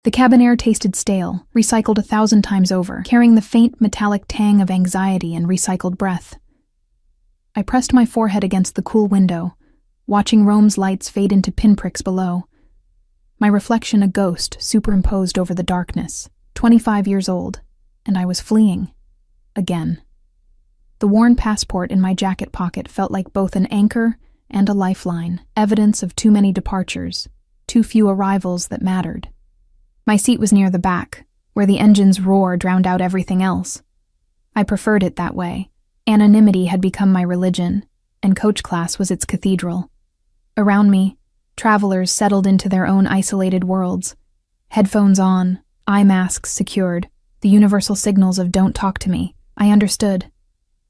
The cabin air tasted stale, recycled 1,000 times over, carrying the faint metallic tang of anxiety and recycled breath. I pressed my forehead against the cool window, watching Rome's lights fade into pinpricks below. My reflection a ghost superimposed over the darkness, 25 years old, and I was fleeing. Again. The worn passport in my jacket pocket felt like both an anchor and a lifeline, evidence of too many departures, too few arrivals that mattered. My seat was near the back, where the engine's roar drowned out everything else. I preferred it that way. Anonymity had become my religion, and coach class was its cathedral. Around me, travelers settled into their own isolated worlds. Headphones on, eye masks secured, the universal signals of "don't talk to me." I understood.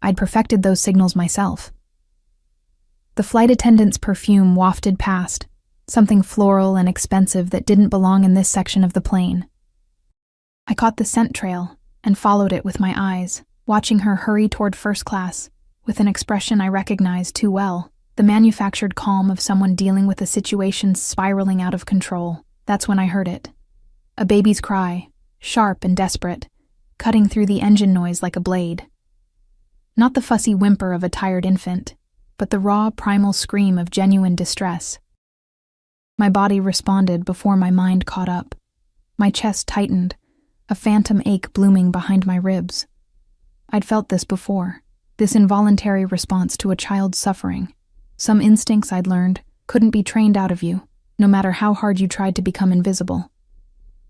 I'd perfected those signals myself. The flight attendant's perfume wafted past, something floral and expensive that didn't belong in this section of the plane. I caught the scent trail and followed it with my eyes, watching her hurry toward first class, with an expression I recognized too well, the manufactured calm of someone dealing with a situation spiraling out of control. That's when I heard it. A baby's cry, sharp and desperate, cutting through the engine noise like a blade. Not the fussy whimper of a tired infant, but the raw, primal scream of genuine distress. My body responded before my mind caught up. My chest tightened, a phantom ache blooming behind my ribs. I'd felt this before, this involuntary response to a child's suffering. Some instincts I'd learned couldn't be trained out of you, no matter how hard you tried to become invisible.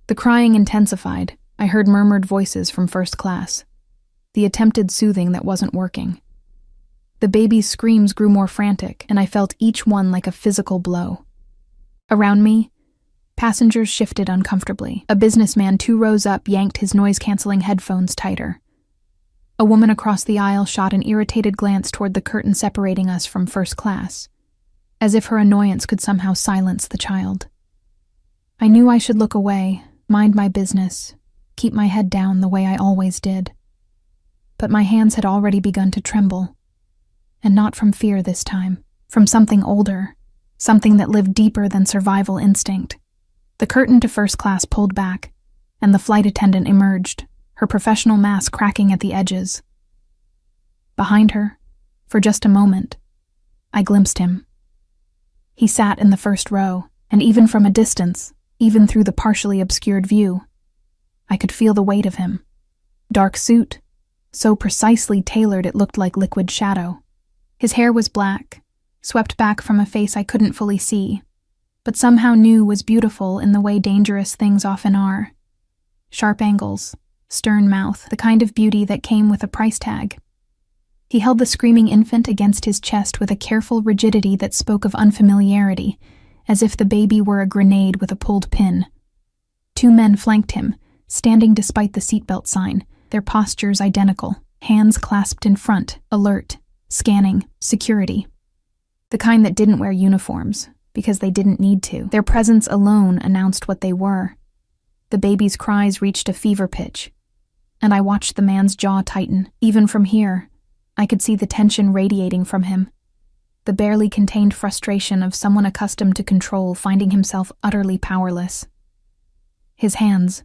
The crying intensified. I heard murmured voices from first class, the attempted soothing that wasn't working. The baby's screams grew more frantic, and I felt each one like a physical blow. Around me, passengers shifted uncomfortably. A businessman 2 rows up yanked his noise-canceling headphones tighter. A woman across the aisle shot an irritated glance toward the curtain separating us from first class, as if her annoyance could somehow silence the child. I knew I should look away, mind my business, keep my head down the way I always did. But my hands had already begun to tremble, and not from fear this time, from something older, something that lived deeper than survival instinct. The curtain to first class pulled back, and the flight attendant emerged, her professional mask cracking at the edges. Behind her, for just a moment, I glimpsed him. He sat in the first row, and even from a distance, even through the partially obscured view, I could feel the weight of him. Dark suit, so precisely tailored it looked like liquid shadow. His hair was black, swept back from a face I couldn't fully see, but somehow knew was beautiful in the way dangerous things often are. Sharp angles, stern mouth, the kind of beauty that came with a price tag. He held the screaming infant against his chest with a careful rigidity that spoke of unfamiliarity, as if the baby were a grenade with a pulled pin. 2 men flanked him, standing despite the seatbelt sign, their postures identical, hands clasped in front, alert, scanning, security. The kind that didn't wear uniforms, because they didn't need to. Their presence alone announced what they were. The baby's cries reached a fever pitch, and I watched the man's jaw tighten. Even from here, I could see the tension radiating from him, the barely contained frustration of someone accustomed to control finding himself utterly powerless. His hands,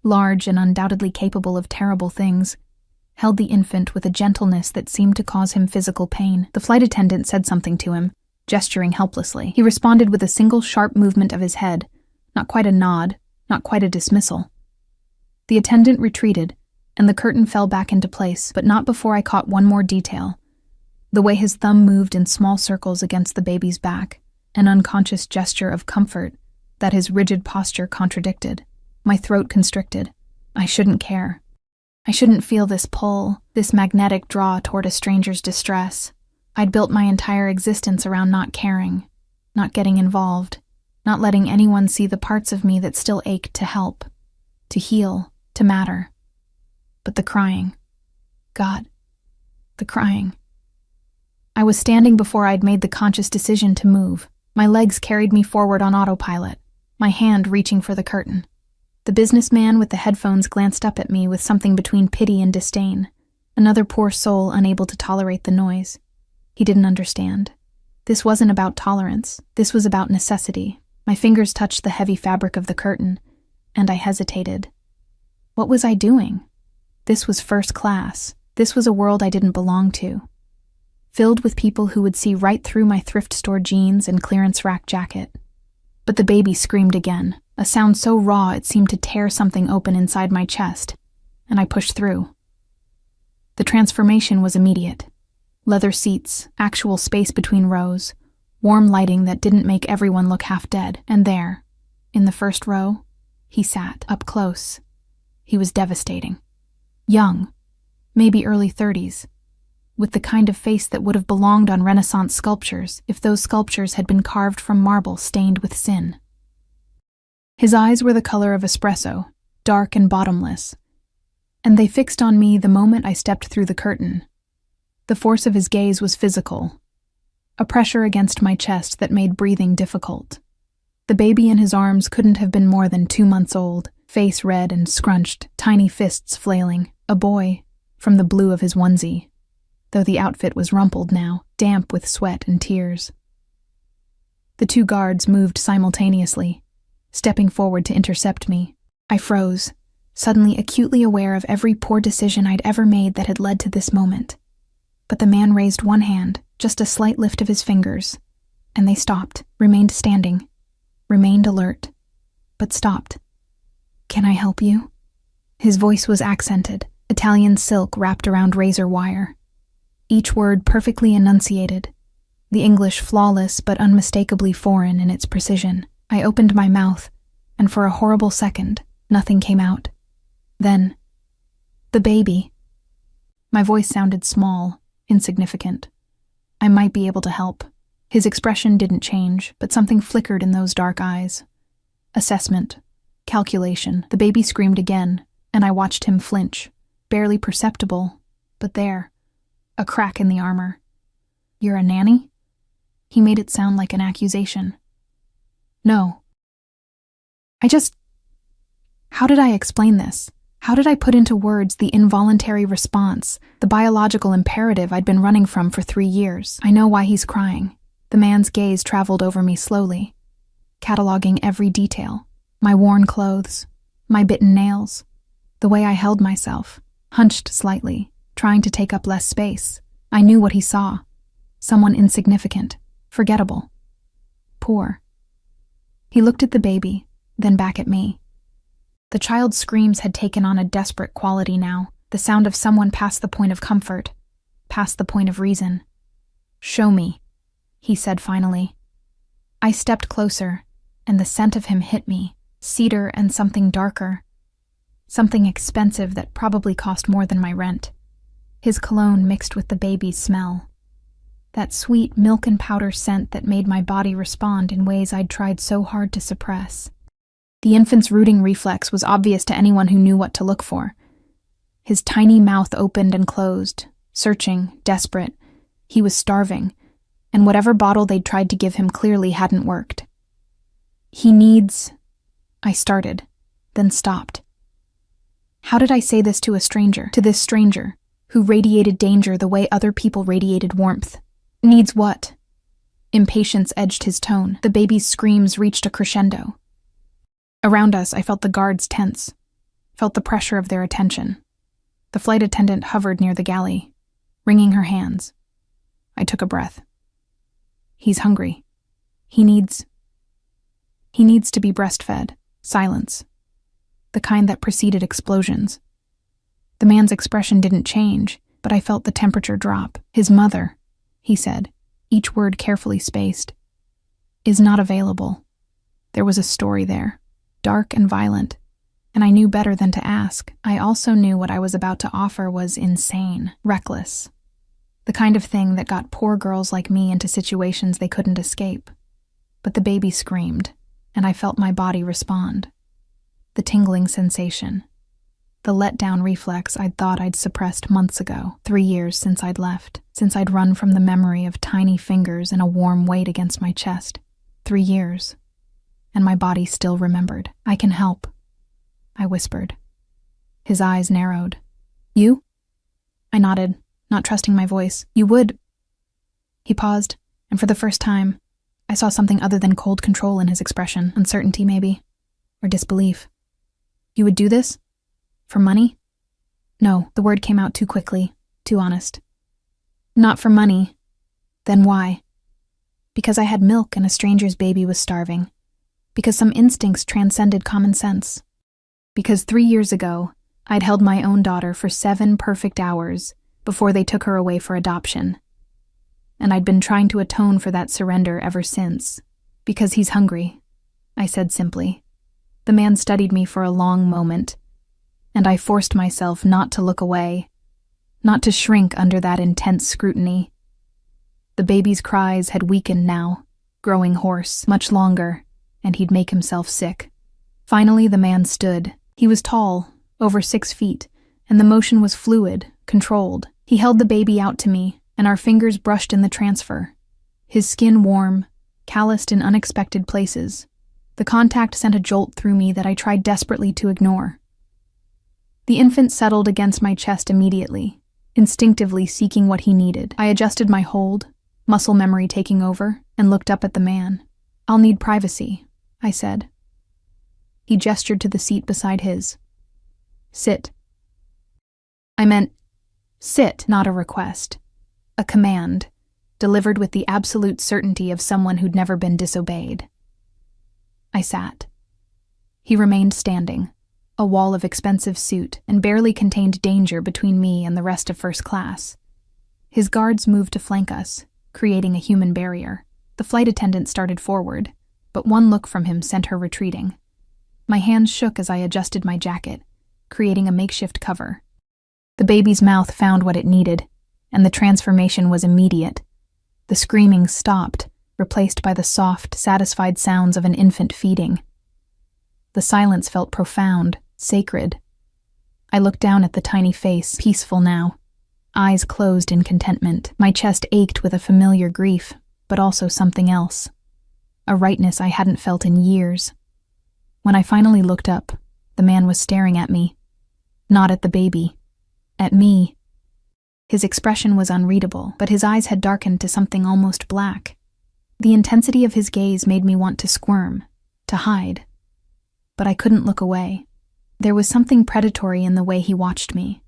large and undoubtedly capable of terrible things, held the infant with a gentleness that seemed to cause him physical pain. The flight attendant said something to him, gesturing helplessly. He responded with a single sharp movement of his head, not quite a nod, not quite a dismissal. The attendant retreated, and the curtain fell back into place, but not before I caught one more detail. The way his thumb moved in small circles against the baby's back, an unconscious gesture of comfort that his rigid posture contradicted. My throat constricted. I shouldn't care. I shouldn't feel this pull, this magnetic draw toward a stranger's distress. I'd built my entire existence around not caring, not getting involved, not letting anyone see the parts of me that still ached to help, to heal, to matter. But the crying. God, the crying. I was standing before I'd made the conscious decision to move. My legs carried me forward on autopilot, my hand reaching for the curtain. The businessman with the headphones glanced up at me with something between pity and disdain, another poor soul unable to tolerate the noise. He didn't understand. This wasn't about tolerance. This was about necessity. My fingers touched the heavy fabric of the curtain, and I hesitated. What was I doing? This was first class. This was a world I didn't belong to, filled with people who would see right through my thrift store jeans and clearance rack jacket. But the baby screamed again, a sound so raw it seemed to tear something open inside my chest, and I pushed through. The transformation was immediate. Leather seats, actual space between rows, warm lighting that didn't make everyone look half dead, and there, in the first row, he sat, up close. He was devastating. Young, maybe early 30s, with the kind of face that would have belonged on Renaissance sculptures if those sculptures had been carved from marble stained with sin. His eyes were the color of espresso, dark and bottomless, and they fixed on me the moment I stepped through the curtain. The force of his gaze was physical, a pressure against my chest that made breathing difficult. The baby in his arms couldn't have been more than 2 months old, face red and scrunched, tiny fists flailing, a boy, from the blue of his onesie, though the outfit was rumpled now, damp with sweat and tears. The 2 guards moved simultaneously, stepping forward to intercept me. I froze, suddenly acutely aware of every poor decision I'd ever made that had led to this moment. But the man raised one hand, just a slight lift of his fingers, and they stopped, remained standing, remained alert, but stopped. "Can I help you?" His voice was accented, Italian silk wrapped around razor wire. Each word perfectly enunciated, the English flawless but unmistakably foreign in its precision. I opened my mouth, and for a horrible second, nothing came out. Then, "The baby." My voice sounded small, insignificant. I might be able to help. His expression didn't change, but something flickered in those dark eyes. Assessment. Calculation. The baby screamed again, and I watched him flinch. Barely perceptible, but there. A crack in the armor. "You're a nanny?" He made it sound like an accusation. "No. How did I explain this? How did I put into words the involuntary response, the biological imperative I'd been running from for 3 years? I know why he's crying. The man's gaze traveled over me slowly, cataloging every detail. My worn clothes, my bitten nails, the way I held myself, hunched slightly, trying to take up less space. I knew what he saw. Someone insignificant, forgettable, poor. He looked at the baby, then back at me. The child's screams had taken on a desperate quality now, the sound of someone past the point of comfort, past the point of reason. "Show me," he said finally. I stepped closer, and the scent of him hit me, cedar and something darker. Something expensive that probably cost more than my rent. His cologne mixed with the baby's smell. That sweet milk and powder scent that made my body respond in ways I'd tried so hard to suppress. The infant's rooting reflex was obvious to anyone who knew what to look for. His tiny mouth opened and closed, searching, desperate. He was starving, and whatever bottle they'd tried to give him clearly hadn't worked. "He needs..." I started, then stopped. How did I say this to a stranger, to this stranger, who radiated danger the way other people radiated warmth? "Needs what?" Impatience edged his tone. The baby's screams reached a crescendo. Around us, I felt the guards tense, felt the pressure of their attention. The flight attendant hovered near the galley, wringing her hands. I took a breath. "He's hungry. He needs to be breastfed." Silence. The kind that preceded explosions. The man's expression didn't change, but I felt the temperature drop. "His mother," he said, each word carefully spaced, "is not available." There was a story there, dark and violent, and I knew better than to ask. I also knew what I was about to offer was insane, reckless, the kind of thing that got poor girls like me into situations they couldn't escape. But the baby screamed, and I felt my body respond. The tingling sensation, the letdown reflex I'd thought I'd suppressed months ago, 3 years since I'd left, since I'd run from the memory of tiny fingers and a warm weight against my chest. 3 years. And my body still remembered. "I can help," I whispered. His eyes narrowed. "You?" I nodded, not trusting my voice. "You would..." He paused, and for the first time, I saw something other than cold control in his expression. Uncertainty, maybe, or disbelief. You would do this? For money? No, the word came out too quickly, too honest. Not for money. Then why? Because I had milk and a stranger's baby was starving. Because some instincts transcended common sense. Because 3 years ago, I'd held my own daughter for 7 perfect hours before they took her away for adoption. And I'd been trying to atone for that surrender ever since. Because he's hungry, I said simply. The man studied me for a long moment, and I forced myself not to look away, not to shrink under that intense scrutiny. The baby's cries had weakened now, growing hoarse, much longer, and he'd make himself sick. Finally, the man stood. He was tall, over 6 feet, and the motion was fluid, controlled. He held the baby out to me, and our fingers brushed in the transfer. His skin warm, calloused in unexpected places. The contact sent a jolt through me that I tried desperately to ignore. The infant settled against my chest immediately, instinctively seeking what he needed. I adjusted my hold, muscle memory taking over, and looked up at the man. I'll need privacy, I said. He gestured to the seat beside his. Sit. I meant sit, not a request. A command, delivered with the absolute certainty of someone who'd never been disobeyed. I sat. He remained standing, a wall of expensive suit, and barely contained danger between me and the rest of first class. His guards moved to flank us, creating a human barrier. The flight attendant started forward, but one look from him sent her retreating. My hands shook as I adjusted my jacket, creating a makeshift cover. The baby's mouth found what it needed, and the transformation was immediate. The screaming stopped, replaced by the soft, satisfied sounds of an infant feeding. The silence felt profound, sacred. I looked down at the tiny face, peaceful now, eyes closed in contentment. My chest ached with a familiar grief, but also something else, a rightness I hadn't felt in years. When I finally looked up, the man was staring at me, not at the baby, at me. His expression was unreadable, but his eyes had darkened to something almost black. The intensity of his gaze made me want to squirm, to hide. But I couldn't look away. There was something predatory in the way he watched me,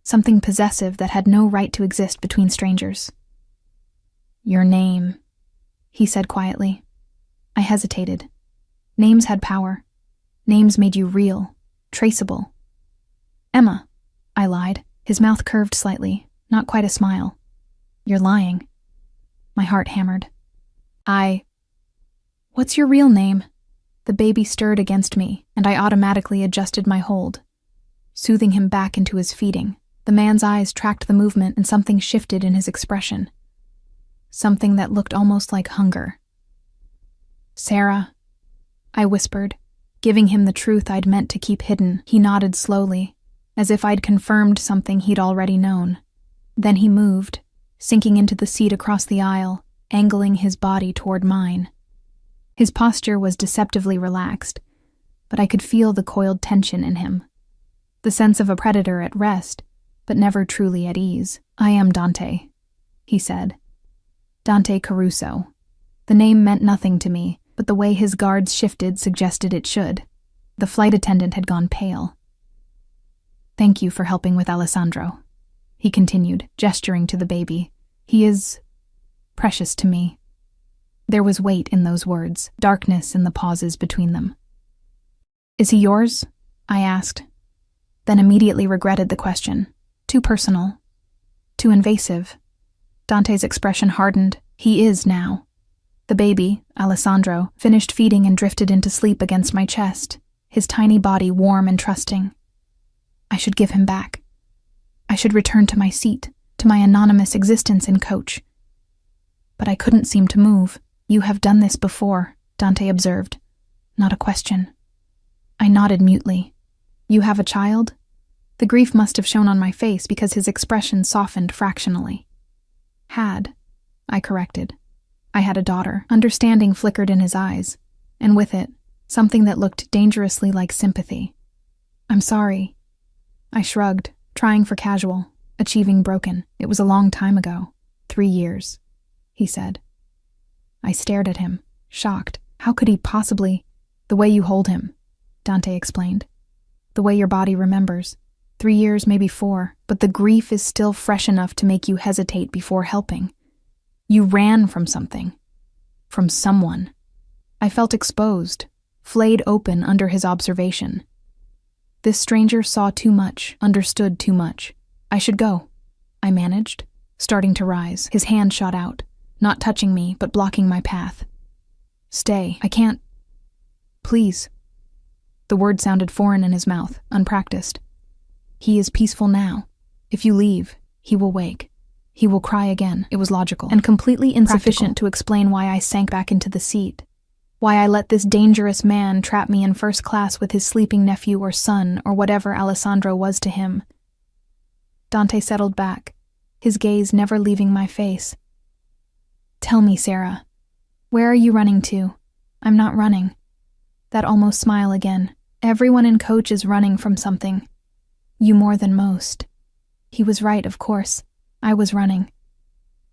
something possessive that had no right to exist between strangers. Your name, he said quietly. I hesitated. Names had power. Names made you real, traceable. Emma, I lied. His mouth curved slightly, not quite a smile. You're lying. My heart hammered. What's your real name? The baby stirred against me, and I automatically adjusted my hold, soothing him back into his feeding. The man's eyes tracked the movement, and something shifted in his expression. Something that looked almost like hunger. Sarah, I whispered, giving him the truth I'd meant to keep hidden. He nodded slowly, as if I'd confirmed something he'd already known. Then he moved, sinking into the seat across the aisle, angling his body toward mine. His posture was deceptively relaxed, but I could feel the coiled tension in him. The sense of a predator at rest, but never truly at ease. I am Dante, he said. Dante Caruso. The name meant nothing to me, but the way his guards shifted suggested it should. The flight attendant had gone pale. Thank you for helping with Alessandro, he continued, gesturing to the baby. He is precious to me. There was weight in those words, darkness in the pauses between them. Is he yours? I asked, then immediately regretted the question. Too personal. Too invasive. Dante's expression hardened. He is now. The baby, Alessandro, finished feeding and drifted into sleep against my chest, his tiny body warm and trusting. I should give him back. I should return to my seat, to my anonymous existence in coach. But I couldn't seem to move. You have done this before, Dante observed. Not a question. I nodded mutely. You have a child? The grief must have shown on my face because his expression softened fractionally. Had, I corrected. I had a daughter. Understanding flickered in his eyes, and with it, something that looked dangerously like sympathy. I'm sorry. I shrugged, trying for casual, achieving broken. It was a long time ago. 3 years, he said. I stared at him, shocked. How could he possibly? The way you hold him, Dante explained. The way your body remembers. 3 years, maybe 4, but the grief is still fresh enough to make you hesitate before helping. You ran from something. From someone. I felt exposed, flayed open under his observation. This stranger saw too much, understood too much. I should go, I managed, starting to rise. His hand shot out, not touching me, but blocking my path. Stay, I can't. Please. The word sounded foreign in his mouth, unpracticed. He is peaceful now. If you leave, he will wake. He will cry again. It was logical, and completely insufficient to explain why I sank back into the seat. Why I let this dangerous man trap me in first class with his sleeping nephew or son, or whatever Alessandro was to him. Dante settled back, his gaze never leaving my face. Tell me, Sarah, where are you running to? I'm not running. That almost smile again. Everyone in Coach is running from something. You more than most. He was right, of course. I was running.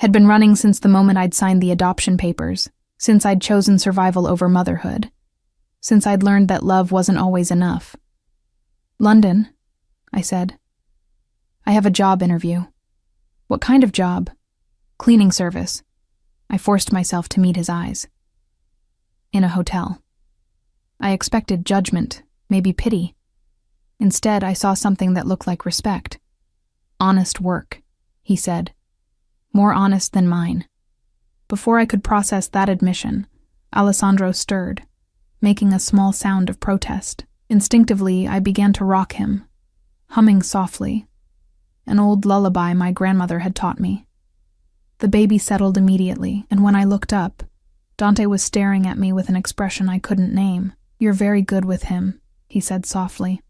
Had been running since the moment I'd signed the adoption papers, since I'd chosen survival over motherhood, since I'd learned that love wasn't always enough. London, I said. I have a job interview. What kind of job? Cleaning service. I forced myself to meet his eyes. In a hotel. I expected judgment, maybe pity. Instead, I saw something that looked like respect. Honest work, he said. More honest than mine. Before I could process that admission, Alessandro stirred, making a small sound of protest. Instinctively, I began to rock him, humming softly, an old lullaby my grandmother had taught me. The baby settled immediately, and when I looked up, Dante was staring at me with an expression I couldn't name. You're very good with him, he said softly.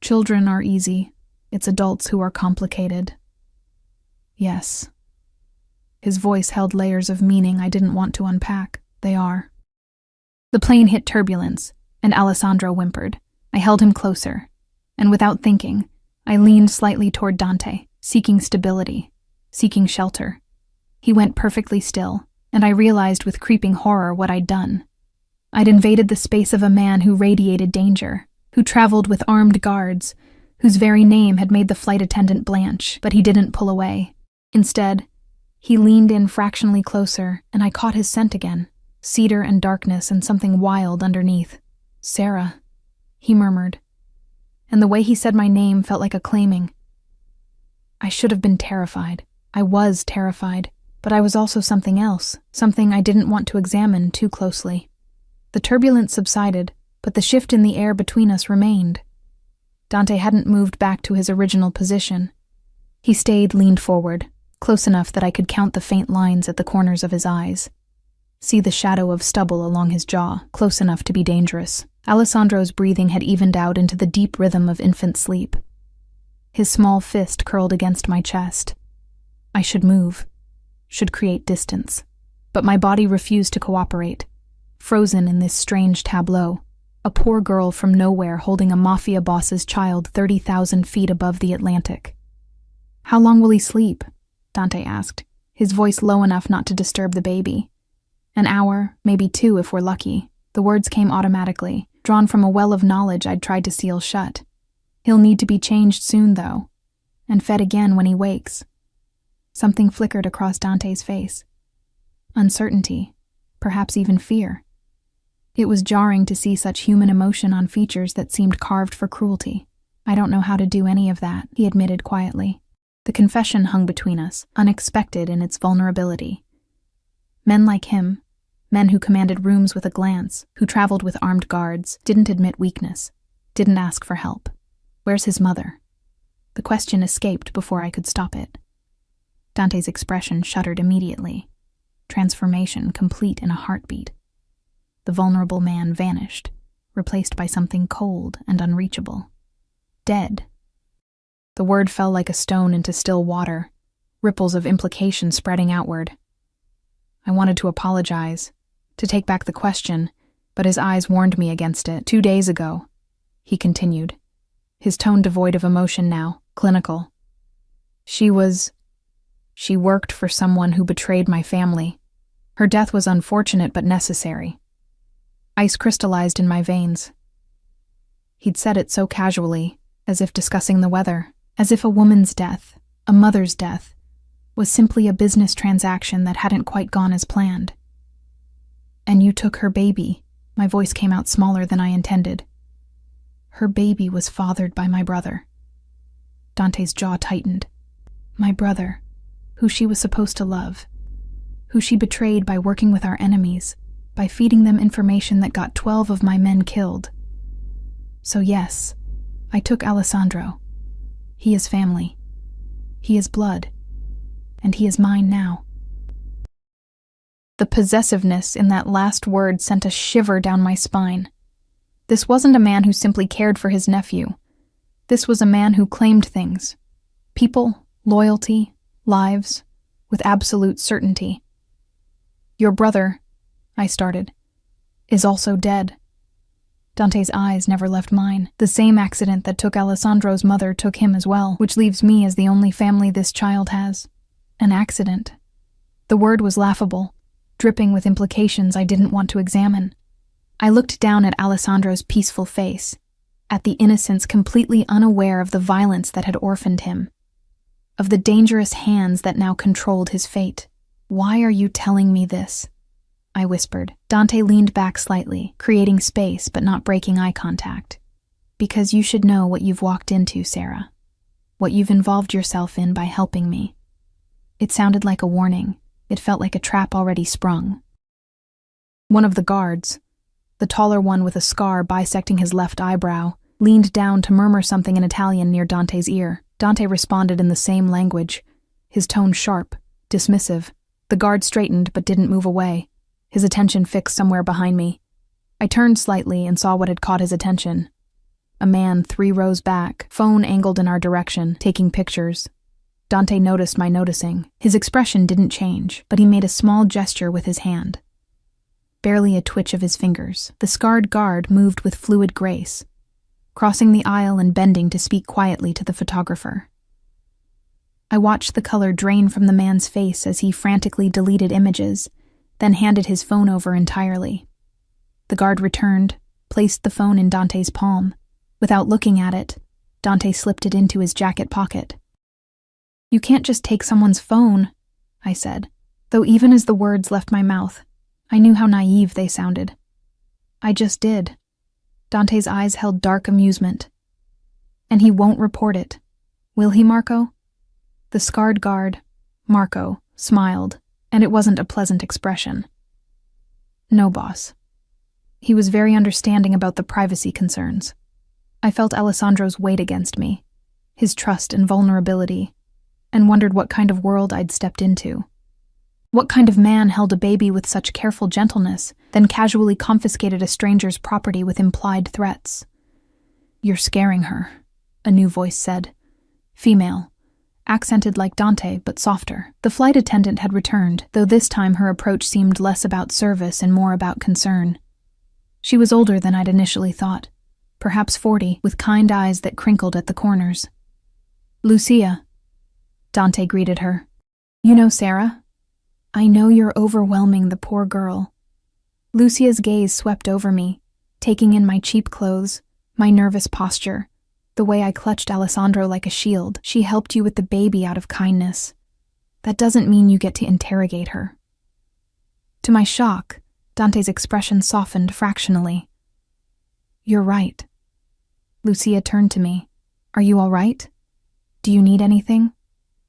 Children are easy. It's adults who are complicated. Yes. His voice held layers of meaning I didn't want to unpack. They are. The plane hit turbulence, and Alessandro whimpered. I held him closer, and without thinking, I leaned slightly toward Dante, seeking stability, seeking shelter. He went perfectly still, and I realized with creeping horror what I'd done. I'd invaded the space of a man who radiated danger, who traveled with armed guards, whose very name had made the flight attendant blanch, but he didn't pull away. Instead, he leaned in fractionally closer, and I caught his scent again, cedar and darkness and something wild underneath. Sarah, he murmured, and the way he said my name felt like a claiming. I should have been terrified. I was terrified, but I was also something else, something I didn't want to examine too closely. The turbulence subsided, but the shift in the air between us remained. Dante hadn't moved back to his original position. He stayed leaned forward, close enough that I could count the faint lines at the corners of his eyes. See the shadow of stubble along his jaw, close enough to be dangerous. Alessandro's breathing had evened out into the deep rhythm of infant sleep. His small fist curled against my chest. I should move, should create distance. But my body refused to cooperate, frozen in this strange tableau. A poor girl from nowhere holding a Mafia boss's child 30,000 feet above the Atlantic. How long will he sleep? Dante asked, his voice low enough not to disturb the baby. An hour, maybe 2 if we're lucky. The words came automatically, drawn from a well of knowledge I'd tried to seal shut. He'll need to be changed soon, though, and fed again when he wakes. Something flickered across Dante's face. Uncertainty, perhaps even fear. It was jarring to see such human emotion on features that seemed carved for cruelty. I don't know how to do any of that, he admitted quietly. The confession hung between us, unexpected in its vulnerability. Men like him, men who commanded rooms with a glance, who traveled with armed guards, didn't admit weakness, didn't ask for help. Where's his mother? The question escaped before I could stop it. Dante's expression shuddered immediately. Transformation complete in a heartbeat. The vulnerable man vanished, replaced by something cold and unreachable. Dead. The word fell like a stone into still water, ripples of implication spreading outward. I wanted to apologize, to take back the question, but his eyes warned me against it. 2 days ago, he continued, his tone devoid of emotion now, clinical. She worked for someone who betrayed my family. Her death was unfortunate but necessary. Ice crystallized in my veins. He'd said it so casually, as if discussing the weather, as if a woman's death, a mother's death, was simply a business transaction that hadn't quite gone as planned. "And you took her baby." My voice came out smaller than I intended. "Her baby was fathered by my brother." Dante's jaw tightened. My brother, who she was supposed to love, who she betrayed by working with our enemies, by feeding them information that got 12 of my men killed. So yes, I took Alessandro. He is family. He is blood. And he is mine now. The possessiveness in that last word sent a shiver down my spine. This wasn't a man who simply cared for his nephew. This was a man who claimed things. People, loyalty, lives, with absolute certainty. "Your brother," I started, "is also dead." Dante's eyes never left mine. The same accident that took Alessandro's mother took him as well, which leaves me as the only family this child has. An accident. The word was laughable, dripping with implications I didn't want to examine. I looked down at Alessandro's peaceful face, at the innocence completely unaware of the violence that had orphaned him, of the dangerous hands that now controlled his fate. "Why are you telling me this?" I whispered. Dante leaned back slightly, creating space but not breaking eye contact. "Because you should know what you've walked into, Sarah. What you've involved yourself in by helping me." It sounded like a warning. It felt like a trap already sprung. One of the guards, the taller one with a scar bisecting his left eyebrow, leaned down to murmur something in Italian near Dante's ear. Dante responded in the same language, his tone sharp, dismissive. The guard straightened but didn't move away, his attention fixed somewhere behind me. I turned slightly and saw what had caught his attention. A man 3 rows back, phone angled in our direction, taking pictures. Dante noticed my noticing. His expression didn't change, but he made a small gesture with his hand. Barely a twitch of his fingers. The scarred guard moved with fluid grace, crossing the aisle and bending to speak quietly to the photographer. I watched the color drain from the man's face as he frantically deleted images, then handed his phone over entirely. The guard returned, placed the phone in Dante's palm. Without looking at it, Dante slipped it into his jacket pocket. "You can't just take someone's phone," I said, though even as the words left my mouth, I knew how naive they sounded. "I just did." Dante's eyes held dark amusement. "And he won't report it. Will he, Marco?" The scarred guard, Marco, smiled, and it wasn't a pleasant expression. "No, boss." He was very understanding about the privacy concerns. I felt Alessandro's weight against me, his trust and vulnerability, and wondered what kind of world I'd stepped into. What kind of man held a baby with such careful gentleness, then casually confiscated a stranger's property with implied threats? "You're scaring her," a new voice said. Female, accented like Dante, but softer. The flight attendant had returned, though this time her approach seemed less about service and more about concern. She was older than I'd initially thought, perhaps 40, with kind eyes that crinkled at the corners. "Lucia," Dante greeted her. "You know Sarah? I know you're overwhelming the poor girl." Lucia's gaze swept over me, taking in my cheap clothes, my nervous posture, the way I clutched Alessandro like a shield. "She helped you with the baby out of kindness. That doesn't mean you get to interrogate her." To my shock, Dante's expression softened fractionally. "You're right." Lucia turned to me. "Are you all right? Do you need anything?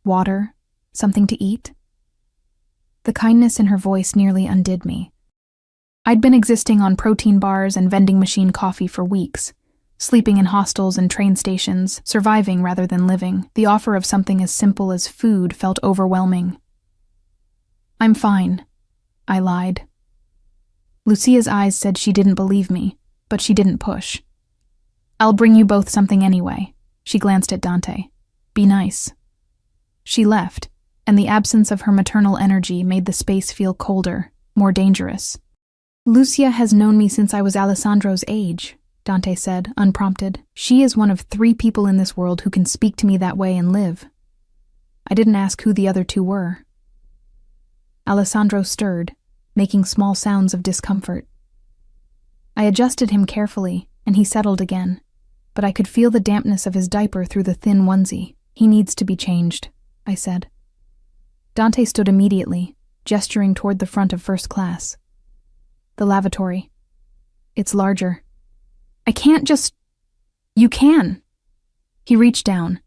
Water? Something to eat?" The kindness in her voice nearly undid me. I'd been existing on protein bars and vending machine coffee for weeks, sleeping in hostels and train stations, surviving rather than living. The offer of something as simple as food felt overwhelming. "I'm fine," I lied. Lucia's eyes said she didn't believe me, but she didn't push. "I'll bring you both something anyway." She glanced at Dante. "Be nice." She left, and the absence of her maternal energy made the space feel colder, more dangerous. "Lucia has known me since I was Alessandro's age," Dante said, unprompted. "She is one of 3 people in this world who can speak to me that way and live." I didn't ask who the other 2 were. Alessandro stirred, making small sounds of discomfort. I adjusted him carefully, and he settled again, but I could feel the dampness of his diaper through the thin onesie. "He needs to be changed," I said. Dante stood immediately, gesturing toward the front of first class. "The lavatory. It's larger." "I can't just—" "You can." He reached down,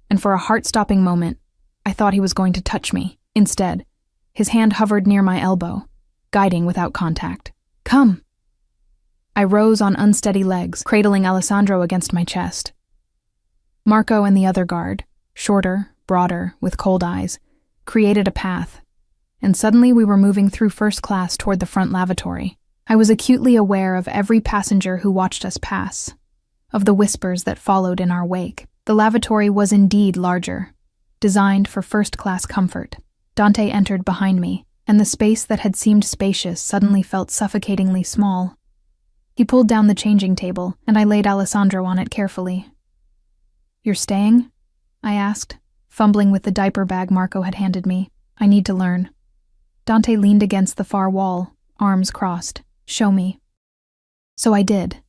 and for a heart-stopping moment, I thought he was going to touch me. Instead, his hand hovered near my elbow, guiding without contact. "Come." I rose on unsteady legs, cradling Alessandro against my chest. Marco and the other guard, shorter, broader, with cold eyes, created a path, and suddenly we were moving through first class toward the front lavatory. I was acutely aware of every passenger who watched us pass, of the whispers that followed in our wake. The lavatory was indeed larger, designed for first-class comfort. Dante entered behind me, and the space that had seemed spacious suddenly felt suffocatingly small. He pulled down the changing table, and I laid Alessandro on it carefully. "You're staying?" I asked, fumbling with the diaper bag Marco had handed me. "I need to learn." Dante leaned against the far wall, arms crossed. "Show me." So I did.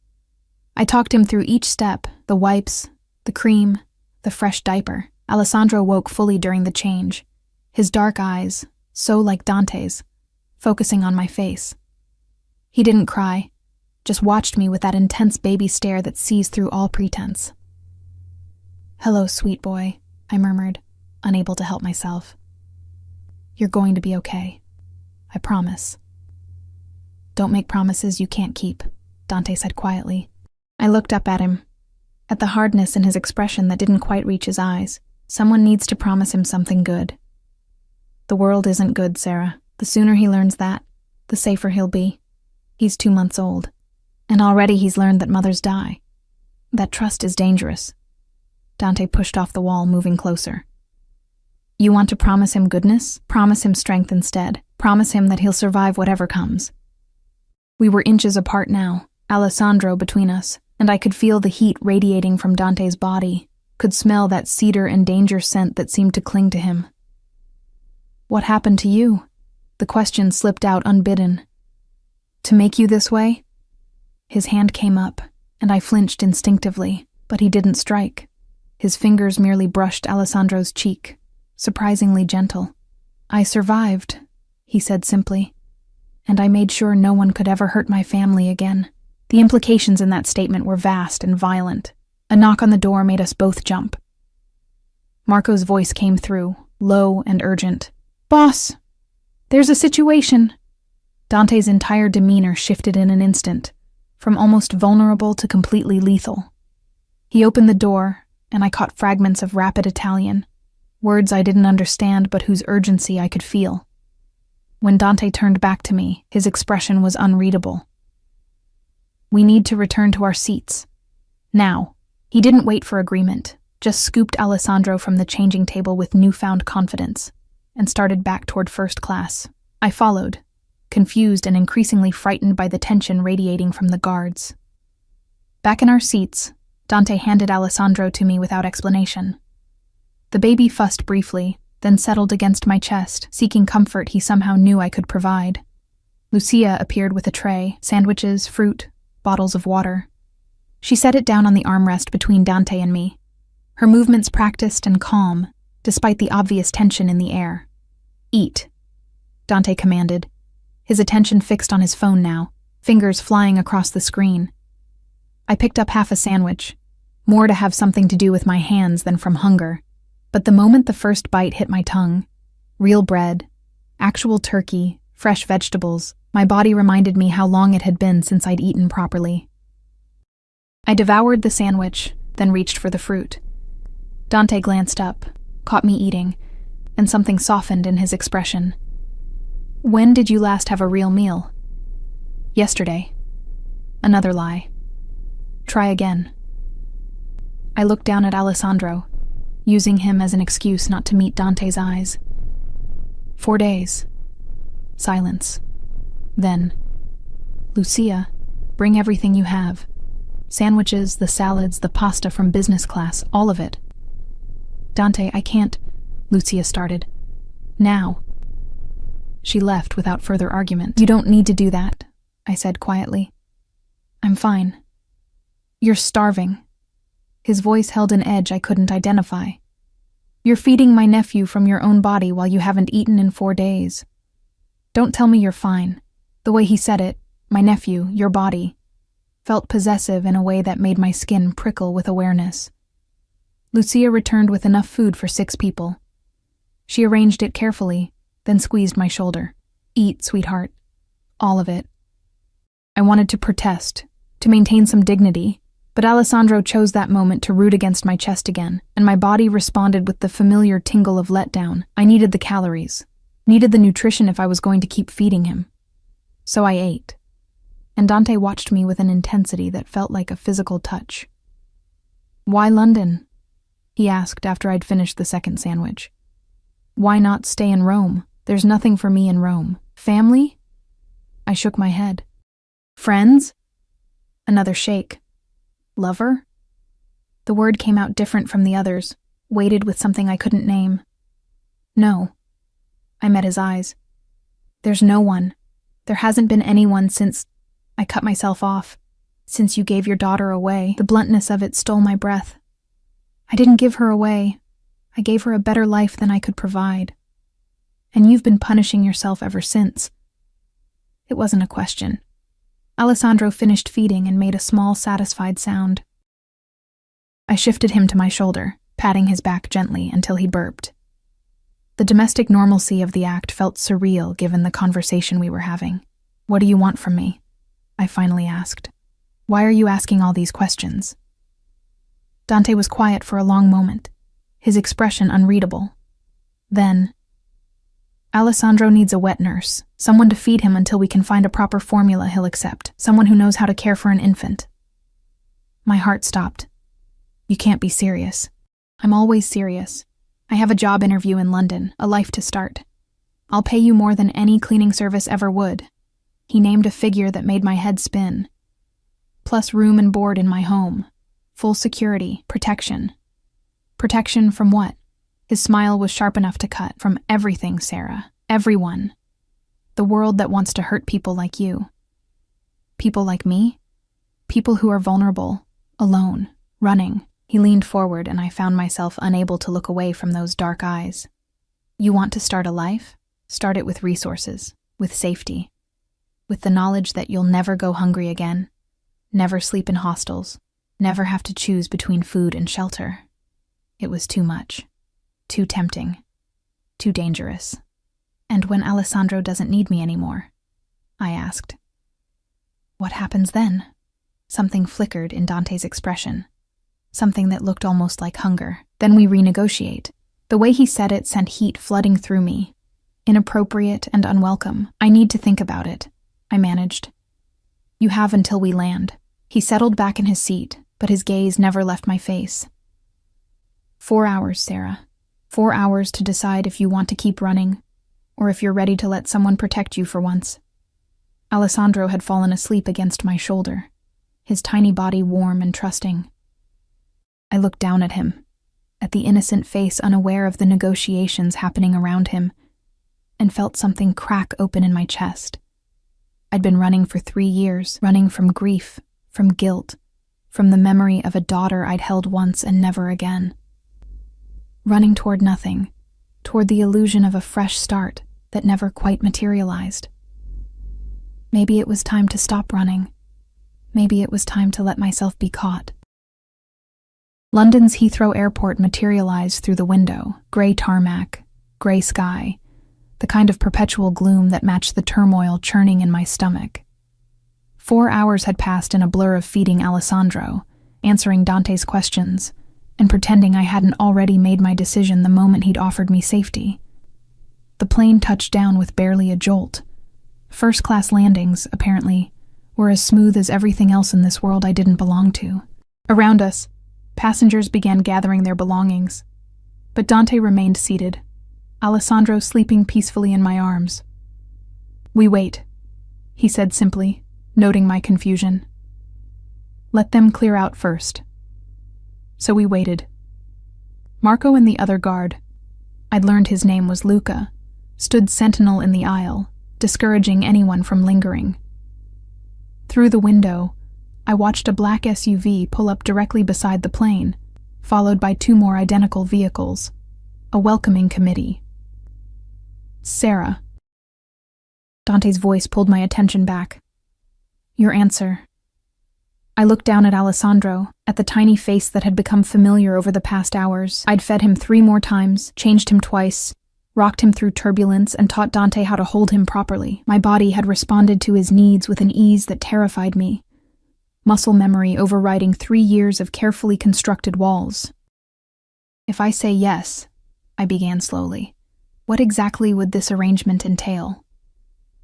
I talked him through each step, the wipes, the cream, the fresh diaper. Alessandro woke fully during the change, his dark eyes, so like Dante's, focusing on my face. He didn't cry, just watched me with that intense baby stare that sees through all pretense. "Hello, sweet boy," I murmured, unable to help myself. "You're going to be okay. I promise." "Don't make promises you can't keep," Dante said quietly. I looked up at him, at the hardness in his expression that didn't quite reach his eyes. "Someone needs to promise him something good." "The world isn't good, Sarah. The sooner he learns that, the safer he'll be. He's 2 months old, and already he's learned that mothers die. That trust is dangerous." Dante pushed off the wall, moving closer. "You want to promise him goodness? Promise him strength instead. Promise him that he'll survive whatever comes." We were inches apart now, Alessandro between us, and I could feel the heat radiating from Dante's body, could smell that cedar and danger scent that seemed to cling to him. "What happened to you?" The question slipped out unbidden. "To make you this way?" His hand came up, and I flinched instinctively, but he didn't strike. His fingers merely brushed Alessandro's cheek, surprisingly gentle. "I survived," he said simply, "and I made sure no one could ever hurt my family again." The implications in that statement were vast and violent. A knock on the door made us both jump. Marco's voice came through, low and urgent. "Boss, there's a situation." Dante's entire demeanor shifted in an instant, from almost vulnerable to completely lethal. He opened the door, and I caught fragments of rapid Italian, words I didn't understand but whose urgency I could feel. When Dante turned back to me, his expression was unreadable. "We need to return to our seats. Now." He didn't wait for agreement, just scooped Alessandro from the changing table with newfound confidence, and started back toward first class. I followed, confused and increasingly frightened by the tension radiating from the guards. Back in our seats, Dante handed Alessandro to me without explanation. The baby fussed briefly, then settled against my chest, seeking comfort he somehow knew I could provide. Lucia appeared with a tray, sandwiches, fruit, bottles of water. She set it down on the armrest between Dante and me, her movements practiced and calm, despite the obvious tension in the air. "Eat," Dante commanded, his attention fixed on his phone now, fingers flying across the screen. I picked up half a sandwich, more to have something to do with my hands than from hunger, but the moment the first bite hit my tongue, real bread, actual turkey, fresh vegetables, my body reminded me how long it had been since I'd eaten properly. I devoured the sandwich, then reached for the fruit. Dante glanced up, caught me eating, and something softened in his expression. "When did you last have a real meal?" "Yesterday." Another lie. "Try again." I looked down at Alessandro, using him as an excuse not to meet Dante's eyes. 4 days. Silence. Then, "Lucia, bring everything you have. Sandwiches, the salads, the pasta from business class, all of it." "Dante, I can't," Lucia started. "Now." She left without further argument. "You don't need to do that," I said quietly. "I'm fine." "You're starving." His voice held an edge I couldn't identify. "You're feeding my nephew from your own body while you haven't eaten in 4 days. Don't tell me you're fine." The way he said it, my nephew, your body, felt possessive in a way that made my skin prickle with awareness. Lucia returned with enough food for 6 people. She arranged it carefully, then squeezed my shoulder. "Eat, sweetheart. All of it." I wanted to protest, to maintain some dignity, but Alessandro chose that moment to root against my chest again, and my body responded with the familiar tingle of letdown. I needed the calories, needed the nutrition if I was going to keep feeding him. So I ate, and Dante watched me with an intensity that felt like a physical touch. "Why London?" he asked after I'd finished the second sandwich. "Why not stay in Rome? There's nothing for me in Rome. Family?" I shook my head. "Friends?" Another shake. "Lover?" The word came out different from the others, weighted with something I couldn't name. "No." I met his eyes. "There's no one. There hasn't been anyone since—" I cut myself off. "Since you gave your daughter away." The bluntness of it stole my breath. "I didn't give her away. I gave her a better life than I could provide. And you've been punishing yourself ever since." It wasn't a question. Alessandro finished feeding and made a small, satisfied sound. I shifted him to my shoulder, patting his back gently until he burped. The domestic normalcy of the act felt surreal given the conversation we were having. "What do you want from me?" I finally asked. "Why are you asking all these questions?" Dante was quiet for a long moment, his expression unreadable. Then, "Alessandro needs a wet nurse, someone to feed him until we can find a proper formula he'll accept, someone who knows how to care for an infant." My heart stopped. "You can't be serious." "I'm always serious. I have a job interview in London, a life to start. I'll pay you more than any cleaning service ever would." He named a figure that made my head spin. "Plus room and board in my home. Full security, protection." Protection from what? His smile was sharp enough to cut. "From everything, Sarah. Everyone. The world that wants to hurt people like you." "People like me?" "People who are vulnerable, alone, running." He leaned forward and I found myself unable to look away from those dark eyes. "You want to start a life? Start it with resources, with safety, with the knowledge that you'll never go hungry again, never sleep in hostels, never have to choose between food and shelter." It was too much. Too tempting. Too dangerous. "And when Alessandro doesn't need me anymore?" I asked. "What happens then?" Something flickered in Dante's expression. Something that looked almost like hunger. "Then we renegotiate." The way he said it sent heat flooding through me. Inappropriate and unwelcome. "I need to think about it," I managed. "You have until we land." He settled back in his seat, but his gaze never left my face. 4 hours, Sarah. 4 hours to decide if you want to keep running, or if you're ready to let someone protect you for once. Alessandro had fallen asleep against my shoulder, his tiny body warm and trusting. I looked down at him, at the innocent face unaware of the negotiations happening around him, and felt something crack open in my chest. I'd been running for 3 years, running from grief, from guilt, from the memory of a daughter I'd held once and never again. Running toward nothing, toward the illusion of a fresh start that never quite materialized. Maybe it was time to stop running. Maybe it was time to let myself be caught. London's Heathrow Airport materialized through the window, gray tarmac, gray sky, the kind of perpetual gloom that matched the turmoil churning in my stomach. 4 hours had passed in a blur of feeding Alessandro, answering Dante's questions, and pretending I hadn't already made my decision the moment he'd offered me safety. The plane touched down with barely a jolt. First-class landings, apparently, were as smooth as everything else in this world I didn't belong to. Around us, passengers began gathering their belongings, but Dante remained seated, Alessandro sleeping peacefully in my arms. "We wait," he said simply, noting my confusion. "Let them clear out first." So we waited. Marco and the other guard, I'd learned his name was Luca, stood sentinel in the aisle, discouraging anyone from lingering. Through the window, I watched a black SUV pull up directly beside the plane, followed by 2 more identical vehicles. A welcoming committee. Sarah. Dante's voice pulled my attention back. Your answer. I looked down at Alessandro, at the tiny face that had become familiar over the past hours. I'd fed him 3 more times, changed him twice, rocked him through turbulence, and taught Dante how to hold him properly. My body had responded to his needs with an ease that terrified me. Muscle memory overriding 3 years of carefully constructed walls. If I say yes, I began slowly, what exactly would this arrangement entail?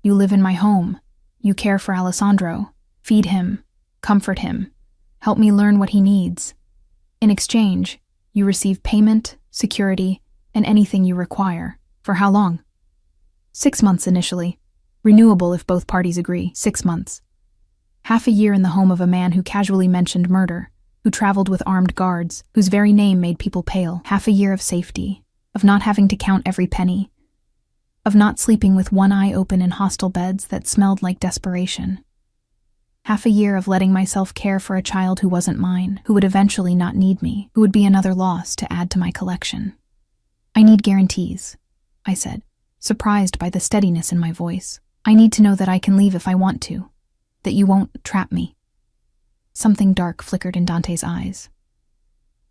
You live in my home. You care for Alessandro. Feed him. Comfort him. Help me learn what he needs. In exchange, you receive payment, security, and anything you require. For how long? 6 months initially. Renewable if both parties agree. 6 months. Half a year in the home of a man who casually mentioned murder, who traveled with armed guards, whose very name made people pale. Half a year of safety, of not having to count every penny, of not sleeping with one eye open in hostile beds that smelled like desperation. Half a year of letting myself care for a child who wasn't mine, who would eventually not need me, who would be another loss to add to my collection. I need guarantees, I said, surprised by the steadiness in my voice. I need to know that I can leave if I want to, that you won't trap me. Something dark flickered in Dante's eyes.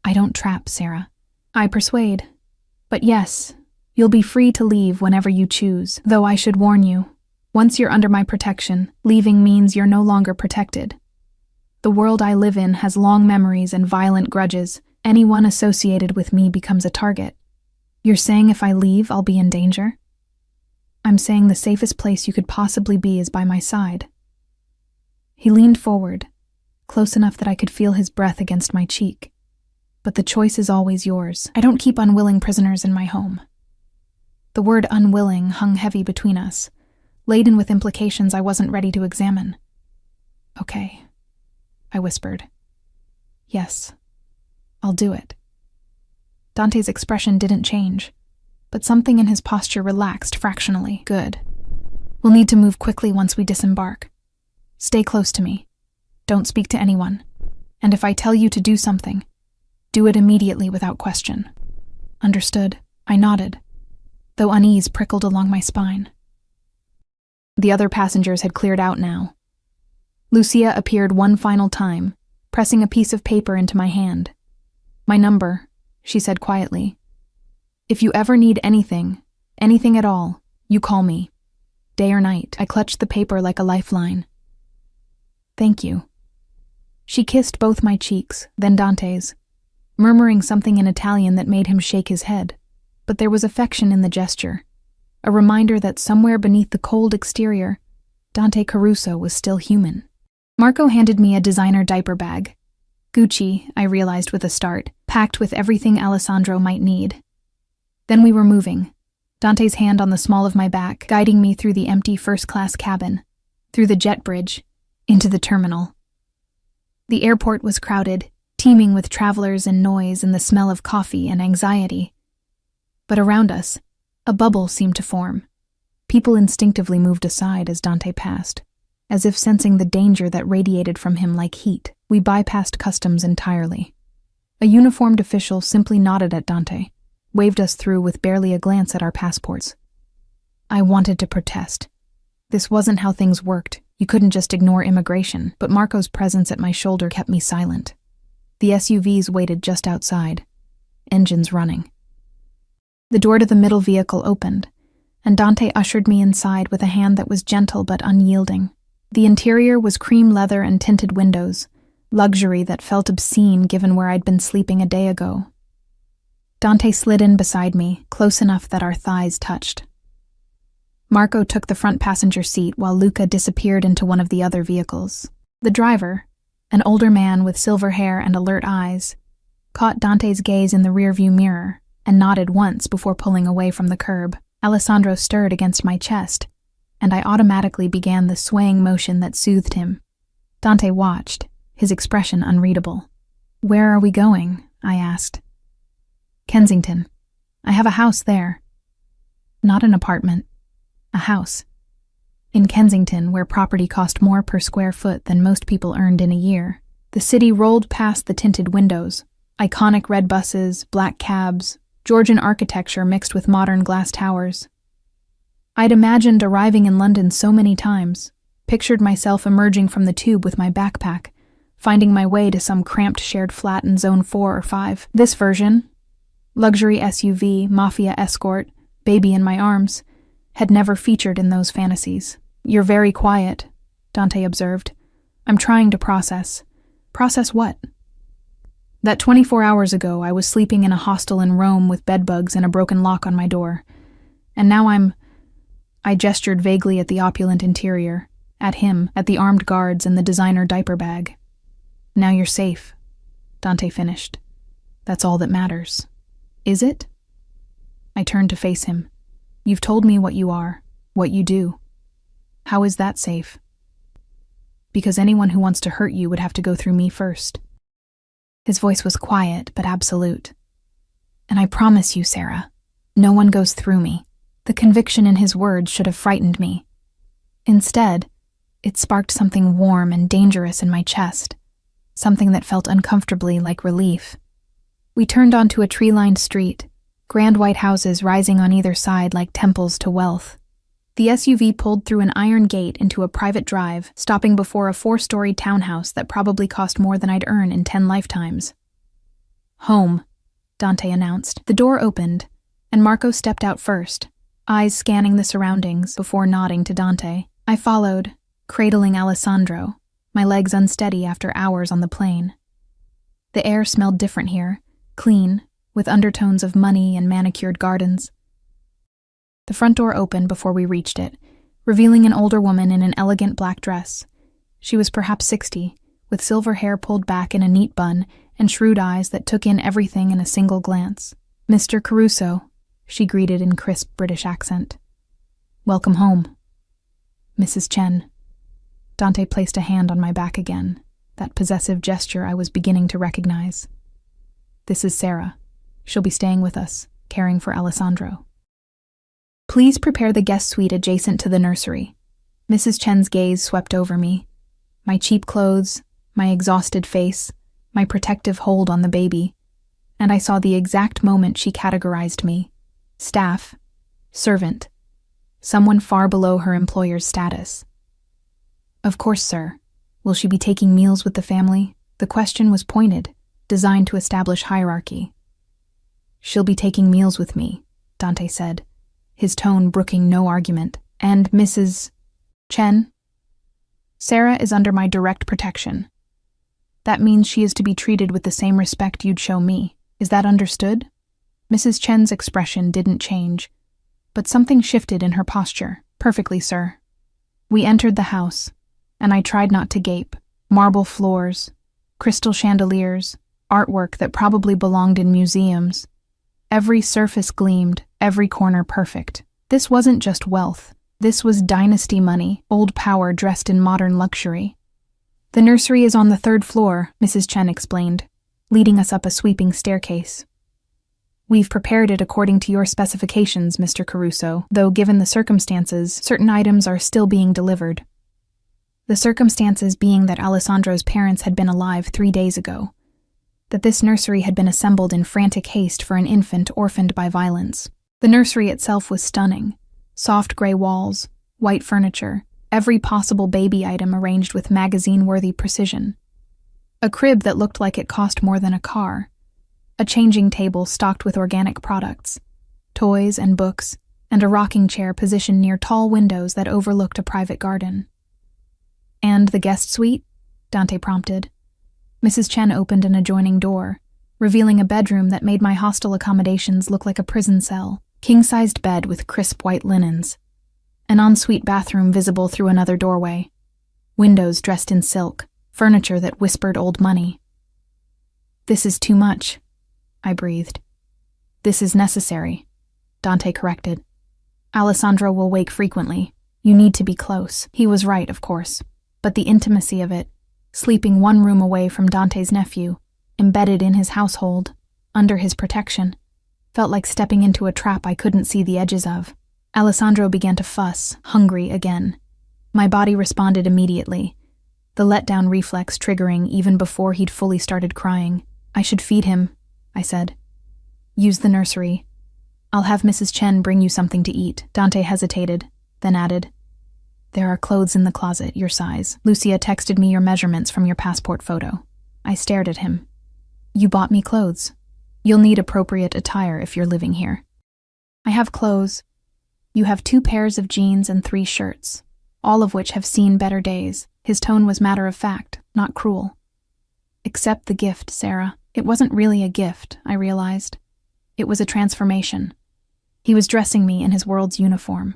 I don't trap, Sarah. I persuade. But yes, you'll be free to leave whenever you choose, though I should warn you, once you're under my protection, leaving means you're no longer protected. The world I live in has long memories and violent grudges. Anyone associated with me becomes a target. You're saying if I leave, I'll be in danger? I'm saying the safest place you could possibly be is by my side. He leaned forward, close enough that I could feel his breath against my cheek. But the choice is always yours. I don't keep unwilling prisoners in my home. The word unwilling hung heavy between us, laden with implications I wasn't ready to examine. Okay, I whispered. Yes, I'll do it. Dante's expression didn't change, but something in his posture relaxed fractionally. Good. We'll need to move quickly once we disembark. Stay close to me. Don't speak to anyone. And if I tell you to do something, do it immediately without question. Understood? I nodded, though unease prickled along my spine. The other passengers had cleared out now. Lucia appeared one final time, pressing a piece of paper into my hand. My number, she said quietly. If you ever need anything at all, you call me. Day or night. I clutched the paper like a lifeline. Thank you. She kissed both my cheeks, then Dante's, murmuring something in Italian that made him shake his head. But there was affection in the gesture, a reminder that somewhere beneath the cold exterior, Dante Caruso was still human. Marco handed me a designer diaper bag. Gucci, I realized with a start, packed with everything Alessandro might need. Then we were moving, Dante's hand on the small of my back, guiding me through the empty first-class cabin, through the jet bridge, into the terminal. The airport was crowded, teeming with travelers and noise and the smell of coffee and anxiety. But around us, a bubble seemed to form. People instinctively moved aside as Dante passed, as if sensing the danger that radiated from him like heat. We bypassed customs entirely. A uniformed official simply nodded at Dante, waved us through with barely a glance at our passports. I wanted to protest. This wasn't how things worked. You couldn't just ignore immigration, but Marco's presence at my shoulder kept me silent. The SUVs waited just outside, engines running. The door to the middle vehicle opened, and Dante ushered me inside with a hand that was gentle but unyielding. The interior was cream leather and tinted windows, luxury that felt obscene given where I'd been sleeping a day ago. Dante slid in beside me, close enough that our thighs touched. Marco took the front passenger seat while Luca disappeared into one of the other vehicles. The driver, an older man with silver hair and alert eyes, caught Dante's gaze in the rearview mirror and nodded once before pulling away from the curb. Alessandro stirred against my chest, and I automatically began the swaying motion that soothed him. Dante watched, his expression unreadable. "Where are we going?" I asked. "Kensington. I have a house there." "Not an apartment. A house. In Kensington, where property cost more per square foot than most people earned in a year." The city rolled past the tinted windows, Iconic red buses, black cabs, Georgian architecture mixed with modern glass towers. I'd imagined arriving in London so many times, pictured myself emerging from the tube with my backpack, finding my way to some cramped shared flat in Zone 4 or 5. This version, luxury SUV, Mafia escort, baby in my arms, had never featured in those fantasies. "You're very quiet," Dante observed. "I'm trying to process." "Process what?" "That 24 hours ago I was sleeping in a hostel in Rome with bedbugs and a broken lock on my door. And now I gestured vaguely at the opulent interior, at him, at the armed guards and the designer diaper bag. "Now you're safe," Dante finished. "That's all that matters." "Is it?" I turned to face him. "You've told me what you are, what you do. How is that safe?" "Because anyone who wants to hurt you would have to go through me first." His voice was quiet but absolute. "And I promise you, Sarah, no one goes through me." The conviction in his words should have frightened me. Instead, it sparked something warm and dangerous in my chest, something that felt uncomfortably like relief. We turned onto a tree-lined street, grand white houses rising on either side like temples to wealth. The SUV pulled through an iron gate into a private drive, stopping before a 4-story townhouse that probably cost more than I'd earn in 10 lifetimes. "Home," Dante announced. The door opened, and Marco stepped out first, eyes scanning the surroundings before nodding to Dante. I followed, cradling Alessandro, my legs unsteady after hours on the plane. The air smelled different here, clean, with undertones of money and manicured gardens. The front door opened before we reached it, revealing an older woman in an elegant black dress. She was perhaps 60, with silver hair pulled back in a neat bun and shrewd eyes that took in everything in a single glance. "Mr. Caruso," she greeted in crisp British accent. "Welcome home." "Mrs. Chen." Dante placed a hand on my back again, that possessive gesture I was beginning to recognize. "This is Sarah. She'll be staying with us, caring for Alessandro." "Please prepare the guest suite adjacent to the nursery." Mrs. Chen's gaze swept over me. My cheap clothes, my exhausted face, my protective hold on the baby, and I saw the exact moment she categorized me. Staff, servant, someone far below her employer's status. "Of course, sir. Will she be taking meals with the family?" The question was pointed, designed to establish hierarchy. "She'll be taking meals with me," Dante said, his tone brooking no argument. "And Mrs. Chen? Sarah is under my direct protection. That means she is to be treated with the same respect you'd show me. Is that understood?" Mrs. Chen's expression didn't change, but something shifted in her posture. "Perfectly, sir." We entered the house, and I tried not to gape. Marble floors, crystal chandeliers, artwork that probably belonged in museums. Every surface gleamed, every corner perfect. This wasn't just wealth. This was dynasty money, old power dressed in modern luxury. "The nursery is on the 3rd floor," Mrs. Chen explained, leading us up a sweeping staircase. "We've prepared it according to your specifications, Mr. Caruso, though given the circumstances, certain items are still being delivered." The circumstances being that Alessandro's parents had been alive 3 days ago, that this nursery had been assembled in frantic haste for an infant orphaned by violence. The nursery itself was stunning. Soft gray walls, white furniture, every possible baby item arranged with magazine-worthy precision. A crib that looked like it cost more than a car. A changing table stocked with organic products, toys and books, and a rocking chair positioned near tall windows that overlooked a private garden. "And the guest suite?" Dante prompted. Mrs. Chen opened an adjoining door, revealing a bedroom that made my hostel accommodations look like a prison cell. King-sized bed with crisp white linens. An ensuite bathroom visible through another doorway. Windows dressed in silk, furniture that whispered old money. "This is too much," I breathed. "This is necessary," Dante corrected. "Alessandro will wake frequently. You need to be close." He was right, of course, but the intimacy of it, sleeping one room away from Dante's nephew, embedded in his household, under his protection, felt like stepping into a trap I couldn't see the edges of. Alessandro began to fuss, hungry again. My body responded immediately, the letdown reflex triggering even before he'd fully started crying. I should feed him, I said. Use the nursery. I'll have Mrs. Chen bring you something to eat. Dante hesitated, then added, There are clothes in the closet, your size. Lucia texted me your measurements from your passport photo. I stared at him. You bought me clothes. You'll need appropriate attire if you're living here. I have clothes. You have 2 pairs of jeans and 3 shirts, all of which have seen better days. His tone was matter of fact, not cruel. Accept the gift, Sarah. It wasn't really a gift, I realized. It was a transformation. He was dressing me in his world's uniform,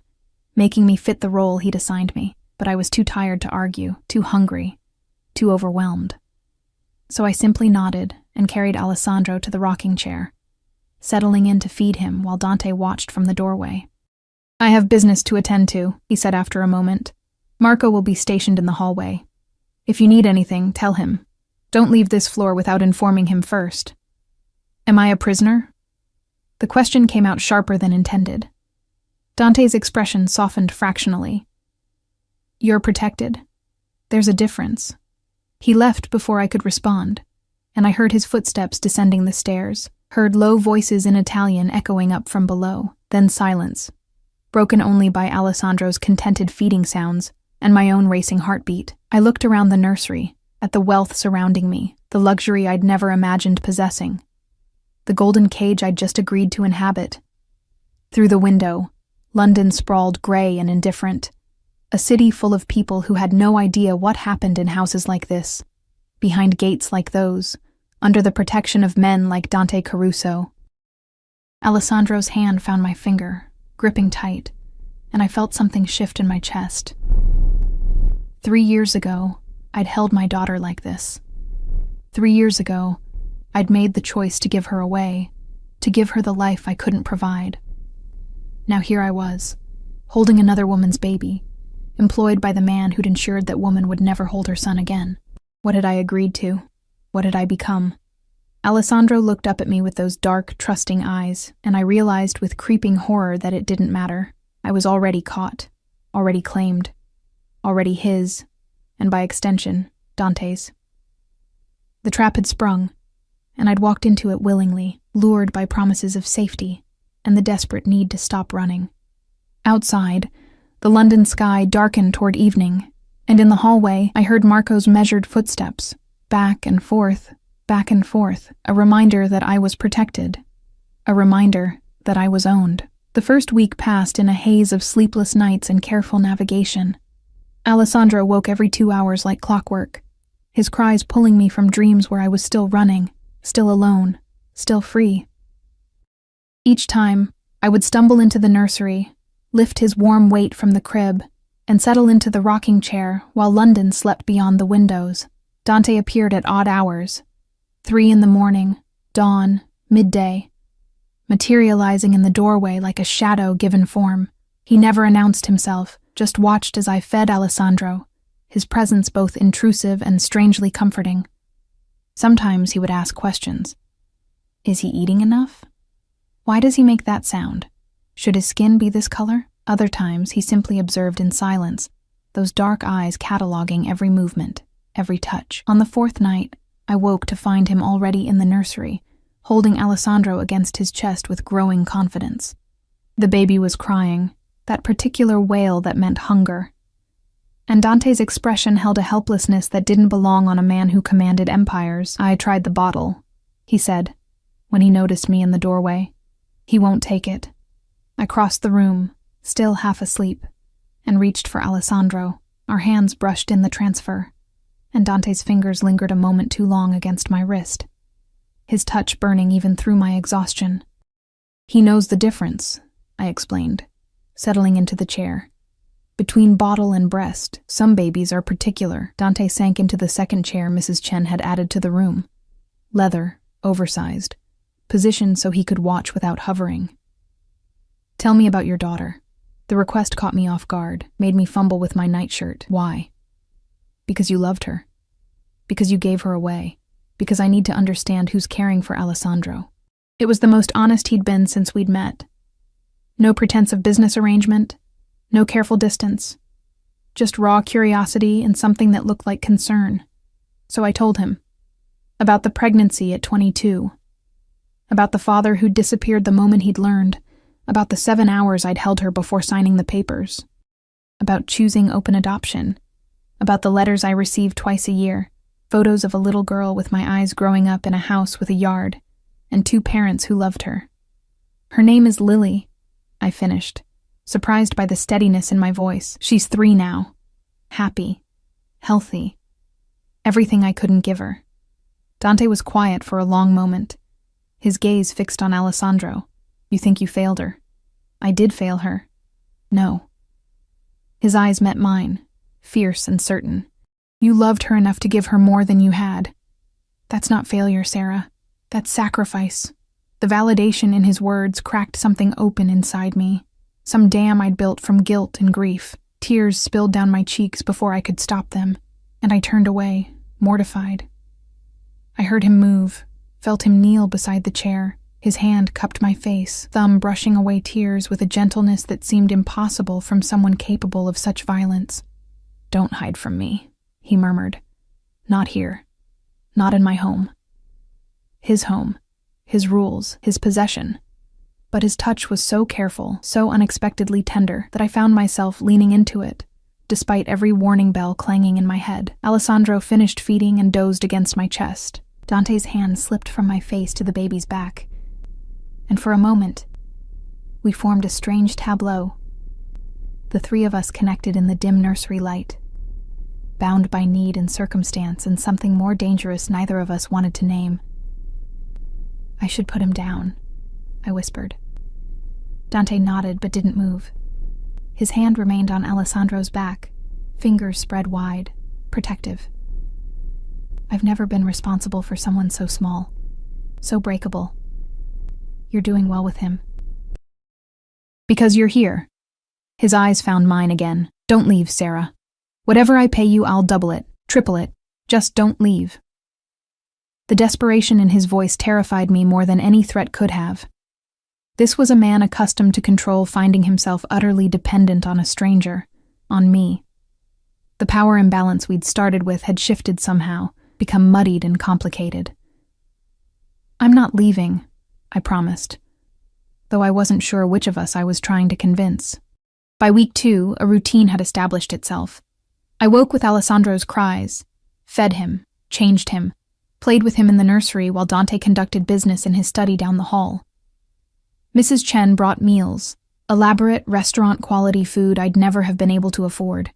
making me fit the role he'd assigned me, but I was too tired to argue, too hungry, too overwhelmed. So I simply nodded and carried Alessandro to the rocking chair, settling in to feed him while Dante watched from the doorway. I have business to attend to, he said after a moment. Marco will be stationed in the hallway. If you need anything, tell him. Don't leave this floor without informing him first. Am I a prisoner? The question came out sharper than intended. Dante's expression softened fractionally. You're protected. There's a difference. He left before I could respond, and I heard his footsteps descending the stairs, heard low voices in Italian echoing up from below, then silence, broken only by Alessandro's contented feeding sounds and my own racing heartbeat. I looked around the nursery, at the wealth surrounding me, the luxury I'd never imagined possessing, the golden cage I'd just agreed to inhabit. Through the window, London sprawled gray and indifferent, a city full of people who had no idea what happened in houses like this, behind gates like those, under the protection of men like Dante Caruso. Alessandro's hand found my finger, gripping tight, and I felt something shift in my chest. 3 years ago, I'd held my daughter like this. 3 years ago, I'd made the choice to give her away, to give her the life I couldn't provide. Now here I was, holding another woman's baby, employed by the man who'd ensured that woman would never hold her son again. What had I agreed to? What had I become? Alessandro looked up at me with those dark, trusting eyes, and I realized with creeping horror that it didn't matter. I was already caught, already claimed, already his, and by extension, Dante's. The trap had sprung, and I'd walked into it willingly, lured by promises of safety and the desperate need to stop running. Outside, the London sky darkened toward evening, and in the hallway I heard Marco's measured footsteps, back and forth, a reminder that I was protected, a reminder that I was owned. The first week passed in a haze of sleepless nights and careful navigation. Alessandro woke every 2 hours like clockwork, his cries pulling me from dreams where I was still running, still alone, still free. Each time, I would stumble into the nursery, lift his warm weight from the crib, and settle into the rocking chair while London slept beyond the windows. Dante appeared at odd hours, 3 in the morning, dawn, midday, materializing in the doorway like a shadow given form. He never announced himself, just watched as I fed Alessandro, his presence both intrusive and strangely comforting. Sometimes he would ask questions. Is he eating enough? Why does he make that sound? Should his skin be this color? Other times he simply observed in silence, those dark eyes cataloging every movement, every touch. On the 4th night, I woke to find him already in the nursery, holding Alessandro against his chest with growing confidence. The baby was crying, that particular wail that meant hunger. And Dante's expression held a helplessness that didn't belong on a man who commanded empires. I tried the bottle, he said, when he noticed me in the doorway. He won't take it. I crossed the room, still half asleep, and reached for Alessandro. Our hands brushed in the transfer, and Dante's fingers lingered a moment too long against my wrist, his touch burning even through my exhaustion. He knows the difference, I explained, settling into the chair. Between bottle and breast, some babies are particular. Dante sank into the second chair Mrs. Chen had added to the room. Leather, oversized, positioned so he could watch without hovering. Tell me about your daughter. The request caught me off guard, made me fumble with my nightshirt. Why? Because you loved her. Because you gave her away. Because I need to understand who's caring for Alessandro. It was the most honest he'd been since we'd met. No pretense of business arrangement, no careful distance. Just raw curiosity and something that looked like concern. So I told him. About the pregnancy at 22. About the father who disappeared the moment he'd learned. About the 7 hours I'd held her before signing the papers. About choosing open adoption. About the letters I received twice a year. Photos of a little girl with my eyes growing up in a house with a yard, and 2 parents who loved her. Her name is Lily, I finished, surprised by the steadiness in my voice. She's 3 now. Happy. Healthy. Everything I couldn't give her. Dante was quiet for a long moment, his gaze fixed on Alessandro. You think you failed her? I did fail her. No. His eyes met mine, fierce and certain. You loved her enough to give her more than you had. That's not failure, Sarah. That's sacrifice. The validation in his words cracked something open inside me. Some dam I'd built from guilt and grief. Tears spilled down my cheeks before I could stop them, and I turned away, mortified. I heard him move, felt him kneel beside the chair. His hand cupped my face, thumb brushing away tears with a gentleness that seemed impossible from someone capable of such violence. Don't hide from me, he murmured. Not here. Not in my home. His home, his rules, his possession. But his touch was so careful, so unexpectedly tender, that I found myself leaning into it, despite every warning bell clanging in my head. Alessandro finished feeding and dozed against my chest. Dante's hand slipped from my face to the baby's back, and for a moment, we formed a strange tableau. The 3 of us connected in the dim nursery light, bound by need and circumstance and something more dangerous neither of us wanted to name. I should put him down, I whispered. Dante nodded but didn't move. His hand remained on Alessandro's back, fingers spread wide, protective. I've never been responsible for someone so small, so breakable. You're doing well with him. Because you're here. His eyes found mine again. Don't leave, Sarah. Whatever I pay you, I'll double it, triple it. Just don't leave. The desperation in his voice terrified me more than any threat could have. This was a man accustomed to control, finding himself utterly dependent on a stranger, on me. The power imbalance we'd started with had shifted somehow, become muddied and complicated. I'm not leaving, I promised, though I wasn't sure which of us I was trying to convince. By week 2, a routine had established itself. I woke with Alessandro's cries, fed him, changed him, played with him in the nursery while Dante conducted business in his study down the hall. Mrs. Chen brought meals, elaborate restaurant-quality food I'd never have been able to afford,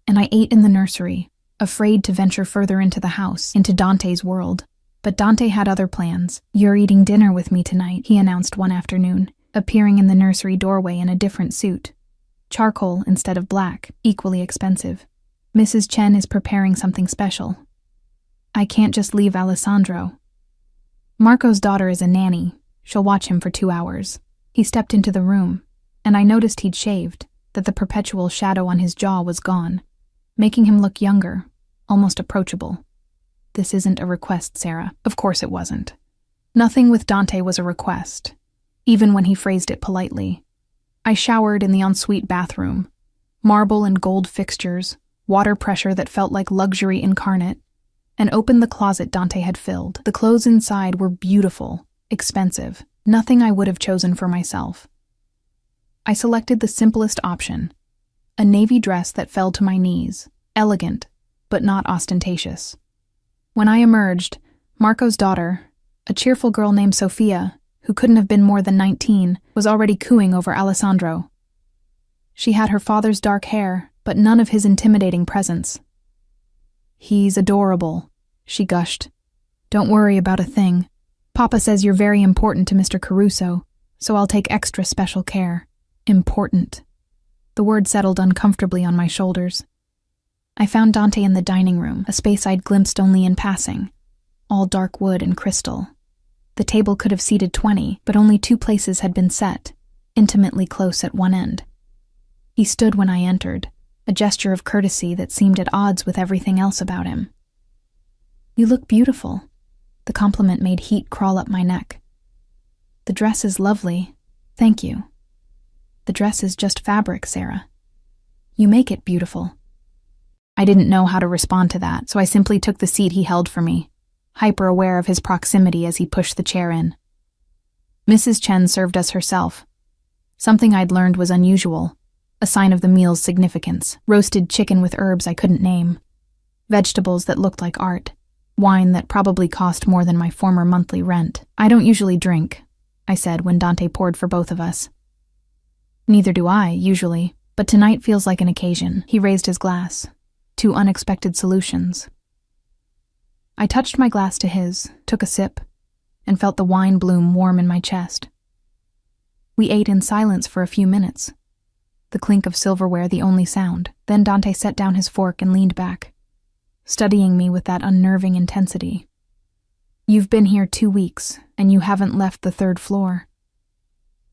and I ate in the nursery, afraid to venture further into the house, into Dante's world. But Dante had other plans. You're eating dinner with me tonight, he announced one afternoon, appearing in the nursery doorway in a different suit. Charcoal instead of black, equally expensive. Mrs. Chen is preparing something special. I can't just leave Alessandro. Marco's daughter is a nanny. She'll watch him for 2 hours. He stepped into the room, and I noticed he'd shaved, that the perpetual shadow on his jaw was gone, making him look younger, almost approachable. This isn't a request, Sarah. Of course it wasn't. Nothing with Dante was a request, even when he phrased it politely. I showered in the ensuite bathroom. Marble and gold fixtures, water pressure that felt like luxury incarnate, and opened the closet Dante had filled. The clothes inside were beautiful, expensive, nothing I would have chosen for myself. I selected the simplest option, a navy dress that fell to my knees, elegant, but not ostentatious. When I emerged, Marco's daughter, a cheerful girl named Sophia, who couldn't have been more than 19, was already cooing over Alessandro. She had her father's dark hair, but none of his intimidating presence. He's adorable, she gushed. Don't worry about a thing. Papa says you're very important to Mr. Caruso, so I'll take extra special care. Important. The word settled uncomfortably on my shoulders. I found Dante in the dining room, a space I'd glimpsed only in passing, all dark wood and crystal. The table could have seated 20, but only 2 places had been set, intimately close at one end. He stood when I entered, a gesture of courtesy that seemed at odds with everything else about him. You look beautiful. The compliment made heat crawl up my neck. The dress is lovely. Thank you. The dress is just fabric, Sarah. You make it beautiful. I didn't know how to respond to that, so I simply took the seat he held for me, hyper-aware of his proximity as he pushed the chair in. Mrs. Chen served us herself. Something I'd learned was unusual, a sign of the meal's significance. Roasted chicken with herbs I couldn't name, vegetables that looked like art, wine that probably cost more than my former monthly rent. "I don't usually drink," I said when Dante poured for both of us. "Neither do I, usually, but tonight feels like an occasion." He raised his glass. 2 unexpected solutions. I touched my glass to his, took a sip, and felt the wine bloom warm in my chest. We ate in silence for a few minutes, the clink of silverware the only sound. Then Dante set down his fork and leaned back, studying me with that unnerving intensity. "You've been here 2 weeks, and you haven't left the 3rd floor.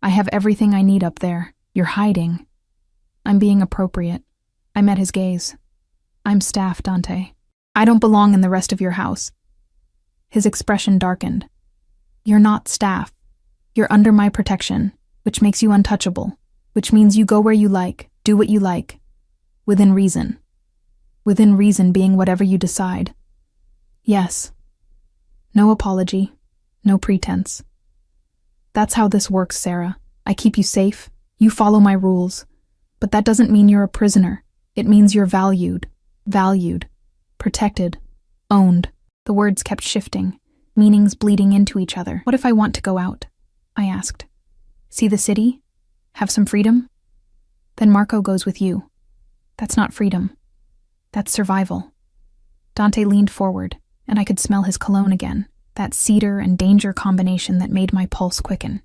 I have everything I need up there. You're hiding." "I'm being appropriate." I met his gaze. "I'm staff, Dante. I don't belong in the rest of your house." His expression darkened. "You're not staff. You're under my protection, which makes you untouchable, which means you go where you like, do what you like, within reason. Within reason being whatever you decide. Yes. No apology, no pretense. That's how this works, Sarah. I keep you safe, you follow my rules, but that doesn't mean you're a prisoner. It means you're valued, protected, owned." The words kept shifting, meanings bleeding into each other. "What if I want to go out?" I asked. "See the city? Have some freedom?" "Then Marco goes with you." "That's not freedom. That's survival." Dante leaned forward, and I could smell his cologne again, that cedar and danger combination that made my pulse quicken.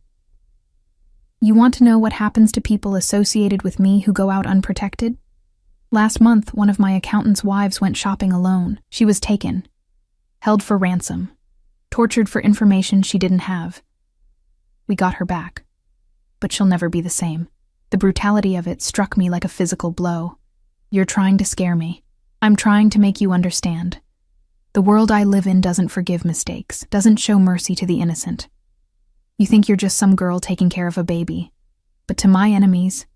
"You want to know what happens to people associated with me who go out unprotected? Last month, one of my accountant's wives went shopping alone. She was taken, held for ransom, tortured for information she didn't have. We got her back, but she'll never be the same." The brutality of it struck me like a physical blow. "You're trying to scare me. I'm trying to make you understand. The world I live in doesn't forgive mistakes, doesn't show mercy to the innocent. You think you're just some girl taking care of a baby, but to my enemies,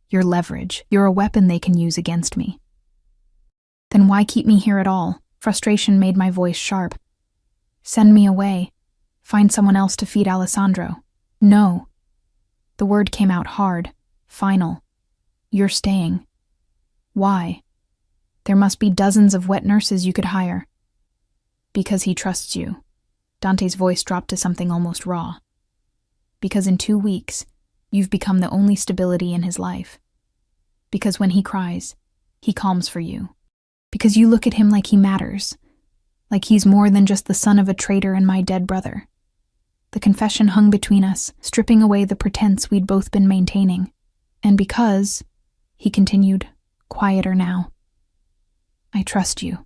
you're leverage. You're a weapon they can use against me." "Then why keep me here at all?" Frustration made my voice sharp. "Send me away. Find someone else to feed Alessandro." "No." The word came out hard, final. "You're staying." "Why?" "There must be dozens of wet nurses you could hire." "Because he trusts you." Dante's voice dropped to something almost raw. "Because in 2 weeks, you've become the only stability in his life. Because when he cries, he calms for you. Because you look at him like he matters, like he's more than just the son of a traitor and my dead brother." The confession hung between us, stripping away the pretense we'd both been maintaining. "And because," he continued, quieter now, "I trust you,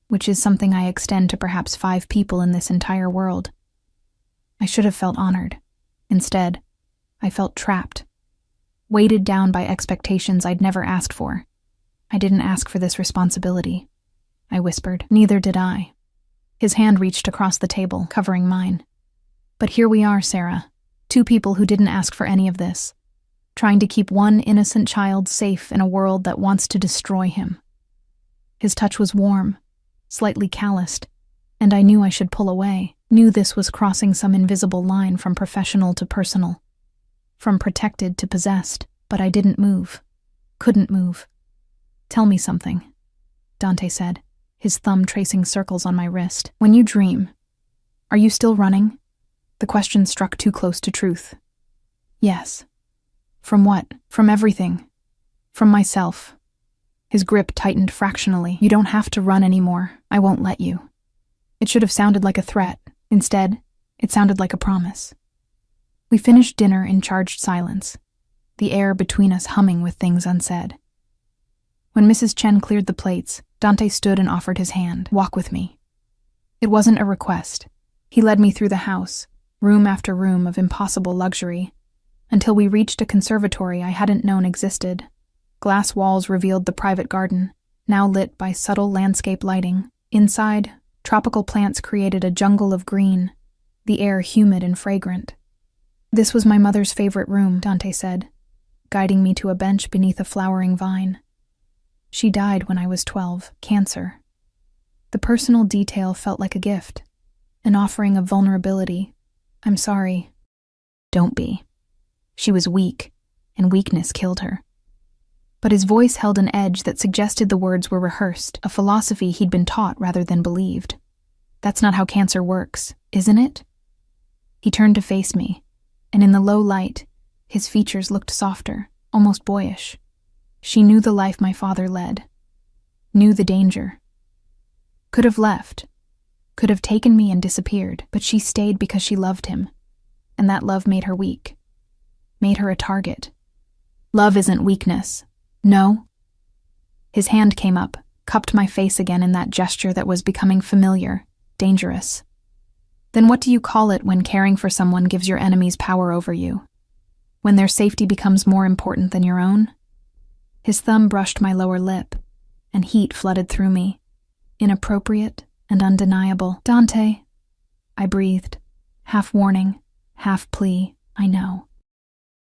which is something I extend to perhaps 5 people in this entire world. I should have felt honored. Instead, I felt trapped, weighted down by expectations I'd never asked for. I didn't ask for this responsibility," I whispered. "Neither did I." His hand reached across the table, covering mine. "But here we are, Sarah, 2 people who didn't ask for any of this, trying to keep one innocent child safe in a world that wants to destroy him." His touch was warm, slightly calloused, and I knew I should pull away, knew this was crossing some invisible line from professional to personal, from protected to possessed, but I didn't move, couldn't move. "Tell me something," Dante said, his thumb tracing circles on my wrist. "When you dream, are you still running?" The question struck too close to truth. "Yes." "From what?" "From everything. From myself." His grip tightened fractionally. "You don't have to run anymore. I won't let you." It should have sounded like a threat. Instead, it sounded like a promise. We finished dinner in charged silence, the air between us humming with things unsaid. When Mrs. Chen cleared the plates, Dante stood and offered his hand. "Walk with me." It wasn't a request. He led me through the house, room after room of impossible luxury, until we reached a conservatory I hadn't known existed. Glass walls revealed the private garden, now lit by subtle landscape lighting. Inside, tropical plants created a jungle of green, the air humid and fragrant. "This was my mother's favorite room," Dante said, guiding me to a bench beneath a flowering vine. "She died when I was 12, cancer." The personal detail felt like a gift, an offering of vulnerability. I'm sorry. Don't be. She was weak, and weakness killed her. But his voice held an edge that suggested the words were rehearsed, a philosophy he'd been taught rather than believed. That's not how cancer works, isn't it? He turned to face me, and in the low light, his features looked softer, almost boyish. She knew the life my father led, knew the danger. Could have left, could have taken me and disappeared, but she stayed because she loved him, and that love made her weak, made her a target. Love isn't weakness. No. His hand came up, cupped my face again in that gesture that was becoming familiar, dangerous. Then what do you call it when caring for someone gives your enemies power over you? When their safety becomes more important than your own? His thumb brushed my lower lip, and heat flooded through me. Inappropriate and undeniable. Dante, I breathed, half warning, half plea, I know.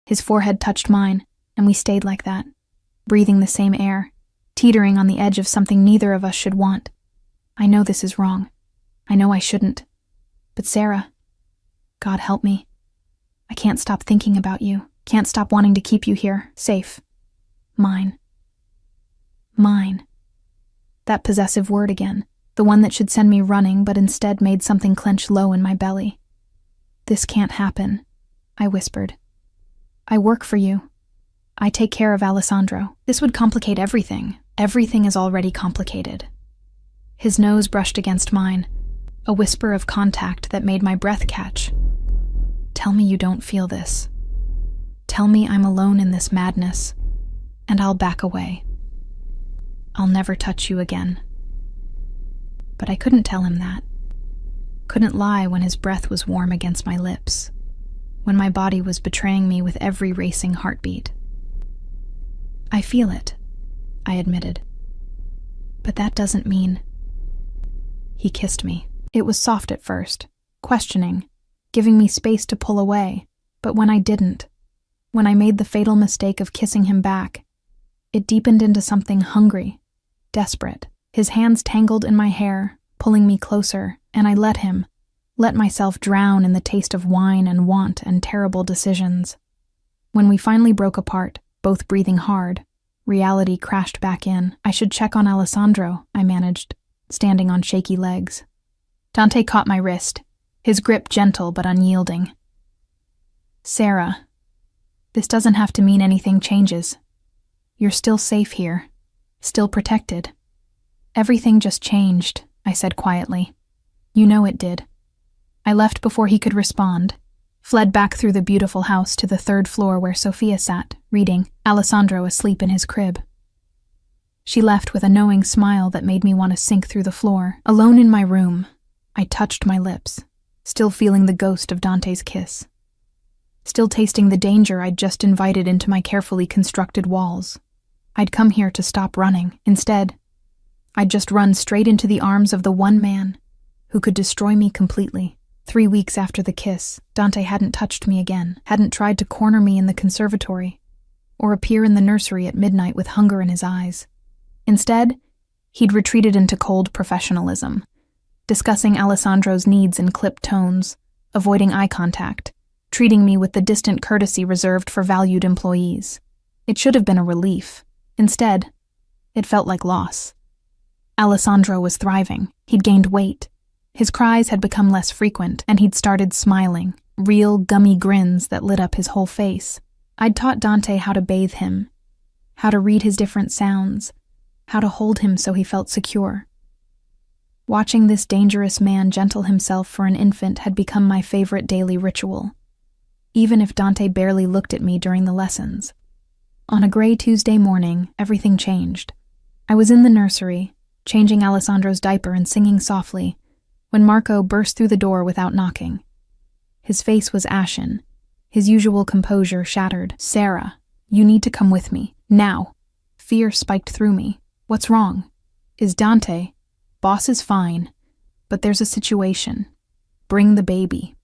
His forehead touched mine, and we stayed like that, breathing the same air, teetering on the edge of something neither of us should want. I know this is wrong. I know I shouldn't. But Sarah, God help me. I can't stop thinking about you, can't stop wanting to keep you here, safe. Mine. Mine. That possessive word again, the one that should send me running but instead made something clench low in my belly. This can't happen, I whispered. I work for you. I take care of Alessandro. This would complicate everything. Everything is already complicated. His nose brushed against mine, a whisper of contact that made my breath catch. Tell me you don't feel this. Tell me I'm alone in this madness, and I'll back away. I'll never touch you again. But I couldn't tell him that. Couldn't lie when his breath was warm against my lips, when my body was betraying me with every racing heartbeat. I feel it, I admitted. But that doesn't mean... He kissed me. It was soft at first, questioning, giving me space to pull away, but when I didn't, when I made the fatal mistake of kissing him back, it deepened into something hungry, desperate. His hands tangled in my hair, pulling me closer, and I let myself drown in the taste of wine and want and terrible decisions. When we finally broke apart, both breathing hard, reality crashed back in. I should check on Alessandro, I managed, standing on shaky legs. Dante caught my wrist, his grip gentle but unyielding. Sarah, this doesn't have to mean anything changes. You're still safe here, still protected. Everything just changed, I said quietly. You know it did. I left before he could respond, fled back through the beautiful house to the third floor where Sophia sat, reading, Alessandro asleep in his crib. She left with a knowing smile that made me want to sink through the floor. Alone in my room, I touched my lips, still feeling the ghost of Dante's kiss. Still tasting the danger I'd just invited into my carefully constructed walls. I'd come here to stop running. Instead, I'd just run straight into the arms of the one man who could destroy me completely. 3 weeks after the kiss, Dante hadn't touched me again, hadn't tried to corner me in the conservatory, or appear in the nursery at midnight with hunger in his eyes. Instead, he'd retreated into cold professionalism, discussing Alessandro's needs in clipped tones, avoiding eye contact, treating me with the distant courtesy reserved for valued employees. It should have been a relief. Instead, it felt like loss. Alessandro was thriving. He'd gained weight. His cries had become less frequent, and he'd started smiling, real gummy grins that lit up his whole face. I'd taught Dante how to bathe him, how to read his different sounds, how to hold him so he felt secure. Watching this dangerous man gentle himself for an infant had become my favorite daily ritual, even if Dante barely looked at me during the lessons. On a gray Tuesday morning, everything changed. I was in the nursery, changing Alessandro's diaper and singing softly, when Marco burst through the door without knocking. His face was ashen, his usual composure shattered. Sarah, you need to come with me, now. Fear spiked through me. What's wrong? Is Dante? Boss is fine, but there's a situation. Bring the baby.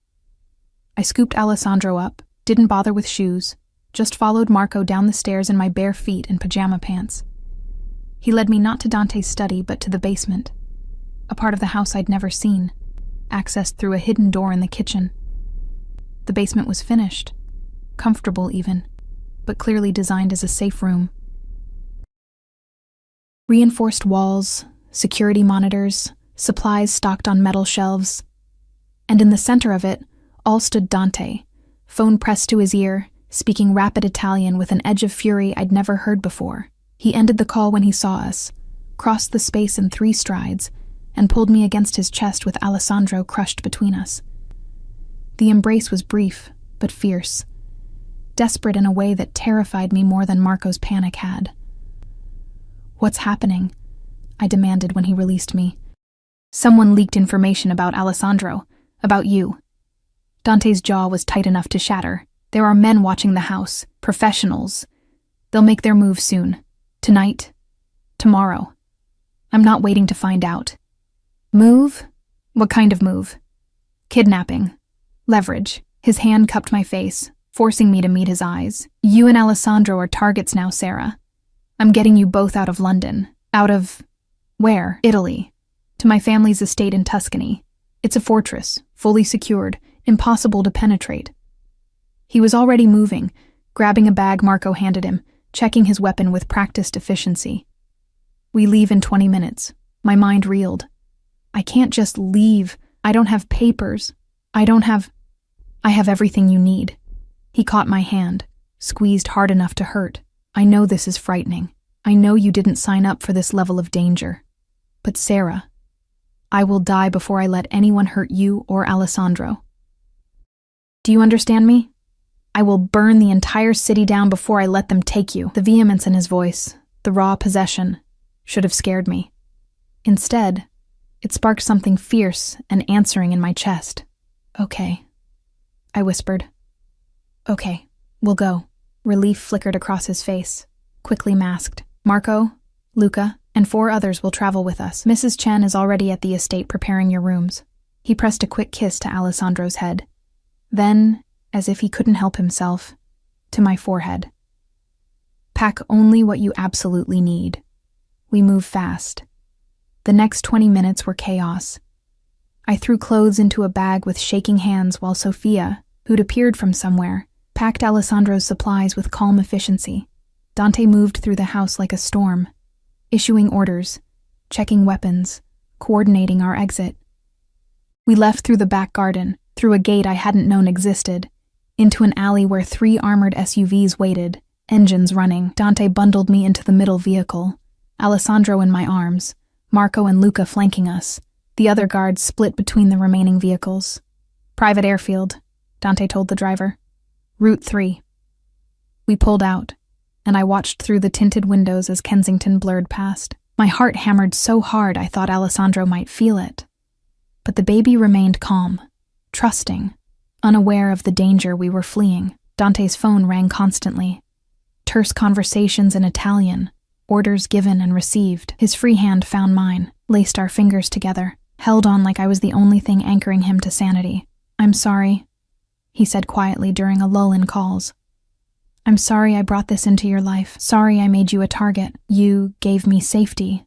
I scooped Alessandro up, didn't bother with shoes, just followed Marco down the stairs in my bare feet and pajama pants. He led me not to Dante's study, but to the basement, a part of the house I'd never seen. accessed through a hidden door in the kitchen. The basement was finished, comfortable even, but clearly designed as a safe room. Reinforced walls, security monitors, supplies stocked on metal shelves, and in the center of it all stood Dante, phone pressed to his ear, speaking rapid Italian with an edge of fury I'd never heard before. He ended the call when he saw us, crossed the space in 3 strides, and pulled me against his chest with Alessandro crushed between us. The embrace was brief, but fierce, desperate in a way that terrified me more than Marco's panic had. "What's happening?" I demanded when he released me. "Someone leaked information about Alessandro, about you." Dante's jaw was tight enough to shatter. "There are men watching the house, professionals. They'll make their move soon. Tonight. Tomorrow. I'm not waiting to find out." "Move? What kind of move?" "Kidnapping. Leverage." His hand cupped my face, forcing me to meet his eyes. "You and Alessandro are targets now, Sarah. I'm getting you both out of London. Out of... where? Italy. To my family's estate in Tuscany. It's a fortress, fully secured, impossible to penetrate." He was already moving, grabbing a bag Marco handed him, checking his weapon with practiced efficiency. "We leave in 20 minutes. My mind reeled. "I can't just leave. I don't have papers. I have everything you need." He caught my hand, squeezed hard enough to hurt. "I know this is frightening. I know you didn't sign up for this level of danger. But Sarah, I will die before I let anyone hurt you or Alessandro. Do you understand me? I will burn the entire city down before I let them take you." The vehemence in his voice, the raw possession, should have scared me. Instead, it sparked something fierce and answering in my chest. "Okay," I whispered. "Okay, we'll go." Relief flickered across his face, quickly masked. "Marco, Luca, and 4 others will travel with us. Mrs. Chen is already at the estate preparing your rooms." He pressed a quick kiss to Alessandro's head. Then, as if he couldn't help himself, to my forehead. "Pack only what you absolutely need. We move fast." The next 20 minutes were chaos. I threw clothes into a bag with shaking hands while Sophia, who'd appeared from somewhere, packed Alessandro's supplies with calm efficiency. Dante moved through the house like a storm, issuing orders, checking weapons, coordinating our exit. We left through the back garden, through a gate I hadn't known existed, into an alley where 3 armored SUVs waited, engines running. Dante bundled me into the middle vehicle, Alessandro in my arms, Marco and Luca flanking us. The other guards split between the remaining vehicles. "Private airfield," Dante told the driver. "Route 3. We pulled out, and I watched through the tinted windows as Kensington blurred past. My heart hammered so hard I thought Alessandro might feel it. But the baby remained calm, trusting, unaware of the danger we were fleeing. Dante's phone rang constantly. Terse conversations in Italian, orders given and received. His free hand found mine, laced our fingers together, held on like I was the only thing anchoring him to sanity. "I'm sorry," he said quietly during a lull in calls. "I'm sorry I brought this into your life. Sorry I made you a target. You gave me safety,"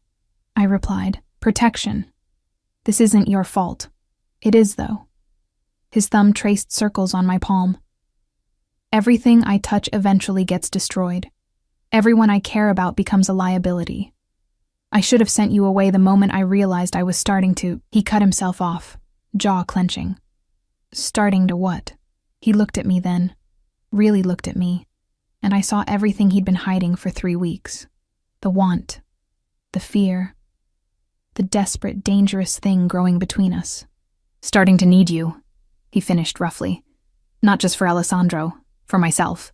I replied. "Protection. This isn't your fault." "It is, though." His thumb traced circles on my palm. "Everything I touch eventually gets destroyed. Everyone I care about becomes a liability. I should have sent you away the moment I realized I was starting to..." He cut himself off, jaw clenching. "Starting to what?" He looked at me then, really looked at me, and I saw everything he'd been hiding for 3 weeks. The want, the fear, the desperate, dangerous thing growing between us. "Starting to need you," he finished roughly. "Not just for Alessandro, for myself."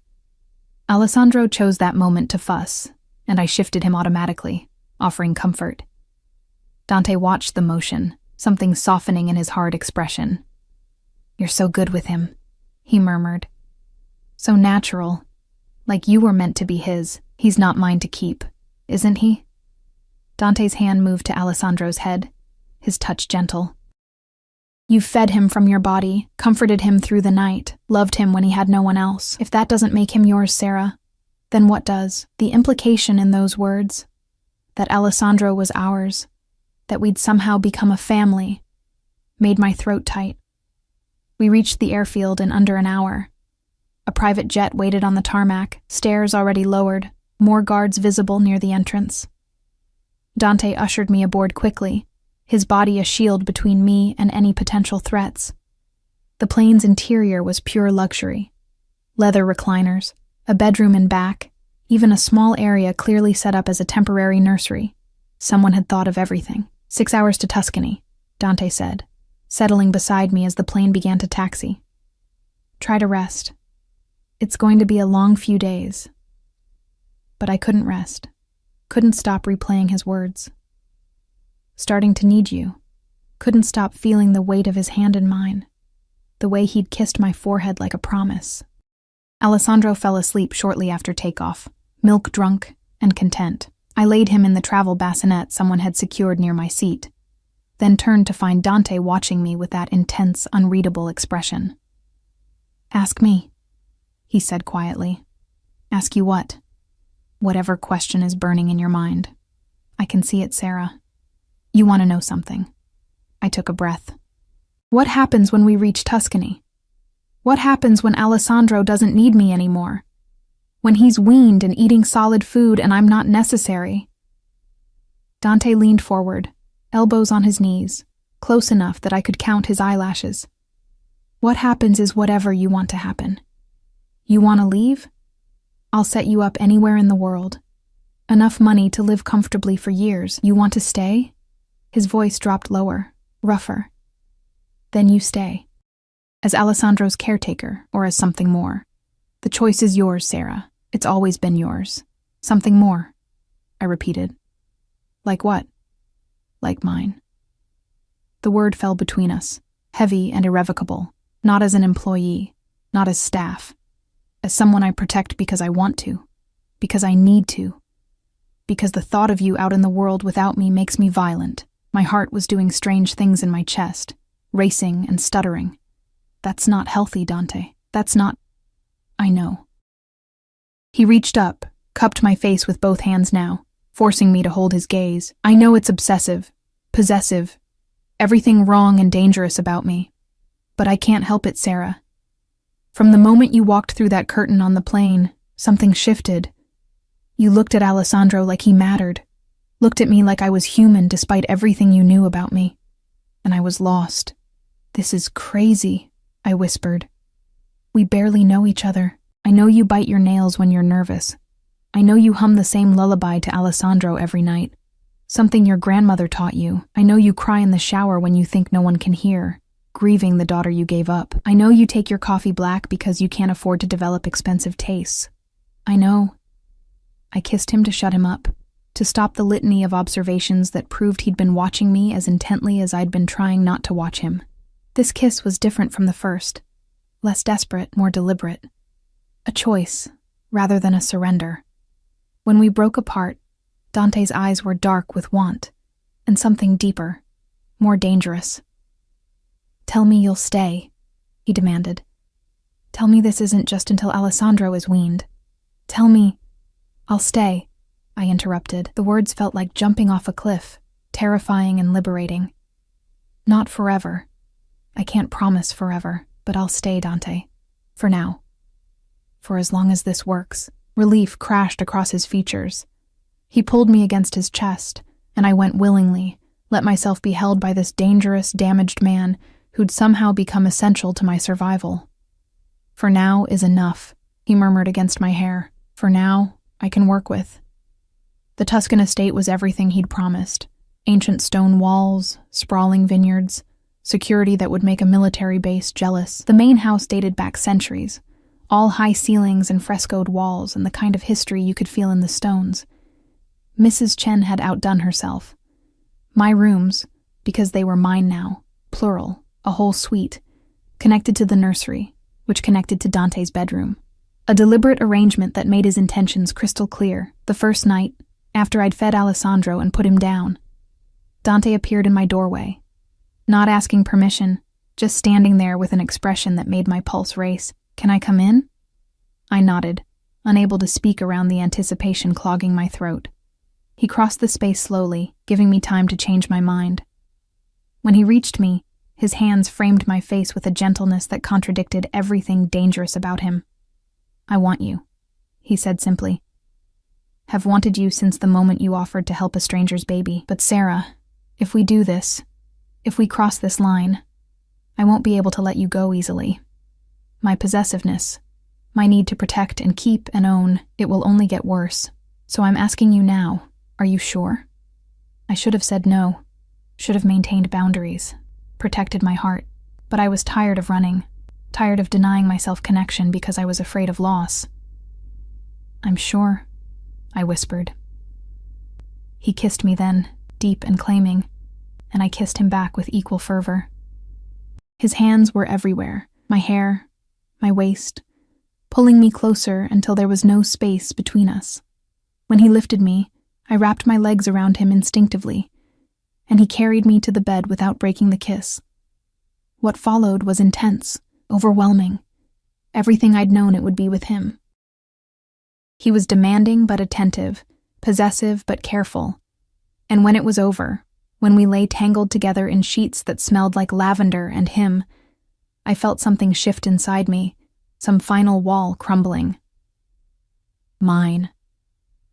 Alessandro chose that moment to fuss, and I shifted him automatically, offering comfort. Dante watched the motion, something softening in his hard expression. "You're so good with him," he murmured. "So natural, like you were meant to be his. He's not mine to keep, isn't he?" Dante's hand moved to Alessandro's head, his touch gentle. "You fed him from your body, comforted him through the night, loved him when he had no one else. If that doesn't make him yours, Sarah, then what does?" The implication in those words, that Alessandro was ours, that we'd somehow become a family, made my throat tight. We reached the airfield in under an hour. A private jet waited on the tarmac, stairs already lowered, more guards visible near the entrance. Dante ushered me aboard quickly, his body a shield between me and any potential threats. The plane's interior was pure luxury. Leather recliners, a bedroom and back, even a small area clearly set up as a temporary nursery. Someone had thought of everything. 6 hours to Tuscany, Dante said, settling beside me as the plane began to taxi. Try to rest. It's going to be a long few days. But I couldn't rest. Couldn't stop replaying his words. Starting to need you. Couldn't stop feeling the weight of his hand in mine. The way he'd kissed my forehead like a promise. Alessandro fell asleep shortly after takeoff, milk-drunk and content. I laid him in the travel bassinet someone had secured near my seat, then turned to find Dante watching me with that intense, unreadable expression. Ask me, he said quietly. Ask you what? Whatever question is burning in your mind. I can see it, Sarah. You want to know something. I took a breath. What happens when we reach Tuscany? What happens when Alessandro doesn't need me anymore? When he's weaned and eating solid food and I'm not necessary? Dante leaned forward, elbows on his knees, close enough that I could count his eyelashes. What happens is whatever you want to happen. You want to leave? I'll set you up anywhere in the world. Enough money to live comfortably for years. You want to stay? His voice dropped lower, rougher. Then you stay. As Alessandro's caretaker, or as something more. The choice is yours, Sarah. It's always been yours. Something more, I repeated. Like what? Like mine. The word fell between us, heavy and irrevocable, not as an employee, not as staff, as someone I protect because I want to, because I need to, because the thought of you out in the world without me makes me violent. My heart was doing strange things in my chest, racing and stuttering. That's not healthy, Dante. That's not... I know. He reached up, cupped my face with both hands now, forcing me to hold his gaze. I know it's obsessive, possessive, everything wrong and dangerous about me. But I can't help it, Sarah. From the moment you walked through that curtain on the plane, something shifted. You looked at Alessandro like he mattered, looked at me like I was human despite everything you knew about me. And I was lost. This is crazy, I whispered. We barely know each other. I know you bite your nails when you're nervous. I know you hum the same lullaby to Alessandro every night. Something your grandmother taught you. I know you cry in the shower when you think no one can hear, grieving the daughter you gave up. I know you take your coffee black because you can't afford to develop expensive tastes. I know. I kissed him to shut him up, to stop the litany of observations that proved he'd been watching me as intently as I'd been trying not to watch him. This kiss was different from the first, less desperate, more deliberate. A choice, rather than a surrender. When we broke apart, Dante's eyes were dark with want, and something deeper, more dangerous. Tell me you'll stay, he demanded. Tell me this isn't just until Alessandro is weaned. Tell me... I'll stay, I interrupted. The words felt like jumping off a cliff, terrifying and liberating. Not forever. I can't promise forever, but I'll stay, Dante. For now. For as long as this works. Relief crashed across his features. He pulled me against his chest, and I went willingly, let myself be held by this dangerous, damaged man who'd somehow become essential to my survival. For now is enough, he murmured against my hair. For now, I can work with. The Tuscan estate was everything he'd promised. Ancient stone walls, sprawling vineyards, security that would make a military base jealous. The main house dated back centuries, all high ceilings and frescoed walls and the kind of history you could feel in the stones. Mrs. Chen had outdone herself. My rooms, because they were mine now, plural, a whole suite, connected to the nursery, which connected to Dante's bedroom. A deliberate arrangement that made his intentions crystal clear. The first night, after I'd fed Alessandro and put him down, Dante appeared in my doorway, not asking permission, just standing there with an expression that made my pulse race. Can I come in? I nodded, unable to speak around the anticipation clogging my throat. He crossed the space slowly, giving me time to change my mind. When he reached me, His hands framed my face with a gentleness that contradicted everything dangerous about him. "I want you," he said simply. "Have wanted you since the moment you offered to help a stranger's baby. But Sarah, if we do this, if we cross this line, I won't be able to let you go easily. My possessiveness, my need to protect and keep and own, it will only get worse. So I'm asking you now, are you sure?" I should have said no, should have maintained boundaries, protected my heart, but I was tired of running, tired of denying myself connection because I was afraid of loss. "I'm sure," I whispered. He kissed me then, deep and claiming, and I kissed him back with equal fervor. His hands were everywhere, my hair, my waist, pulling me closer until there was no space between us. When he lifted me, I wrapped my legs around him instinctively, and he carried me to the bed without breaking the kiss. What followed was intense, overwhelming, everything I'd known it would be with him. He was demanding but attentive, possessive but careful, and when it was over, when we lay tangled together in sheets that smelled like lavender and him, I felt something shift inside me, some final wall crumbling. "Mine,"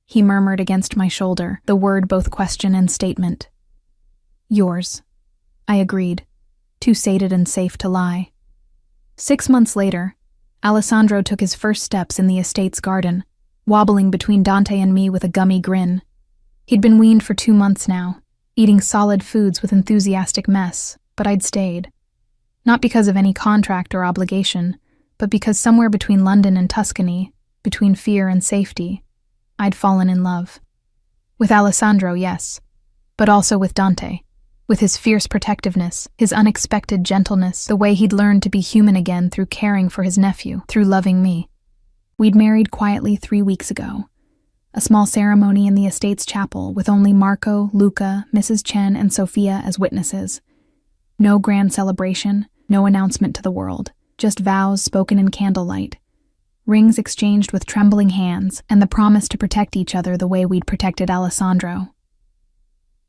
he murmured against my shoulder, the word both question and statement. "Yours," I agreed, too sated and safe to lie. 6 months later, Alessandro took his first steps in the estate's garden, wobbling between Dante and me with a gummy grin. He'd been weaned for 2 months now, eating solid foods with enthusiastic mess, but I'd stayed. Not because of any contract or obligation, but because somewhere between London and Tuscany, between fear and safety, I'd fallen in love. With Alessandro, yes, but also with Dante, with his fierce protectiveness, his unexpected gentleness, the way he'd learned to be human again through caring for his nephew, through loving me. We'd married quietly 3 weeks ago. A small ceremony in the estate's chapel with only Marco, Luca, Mrs. Chen, and Sophia as witnesses. No grand celebration, no announcement to the world, just vows spoken in candlelight, rings exchanged with trembling hands, and the promise to protect each other the way we'd protected Alessandro.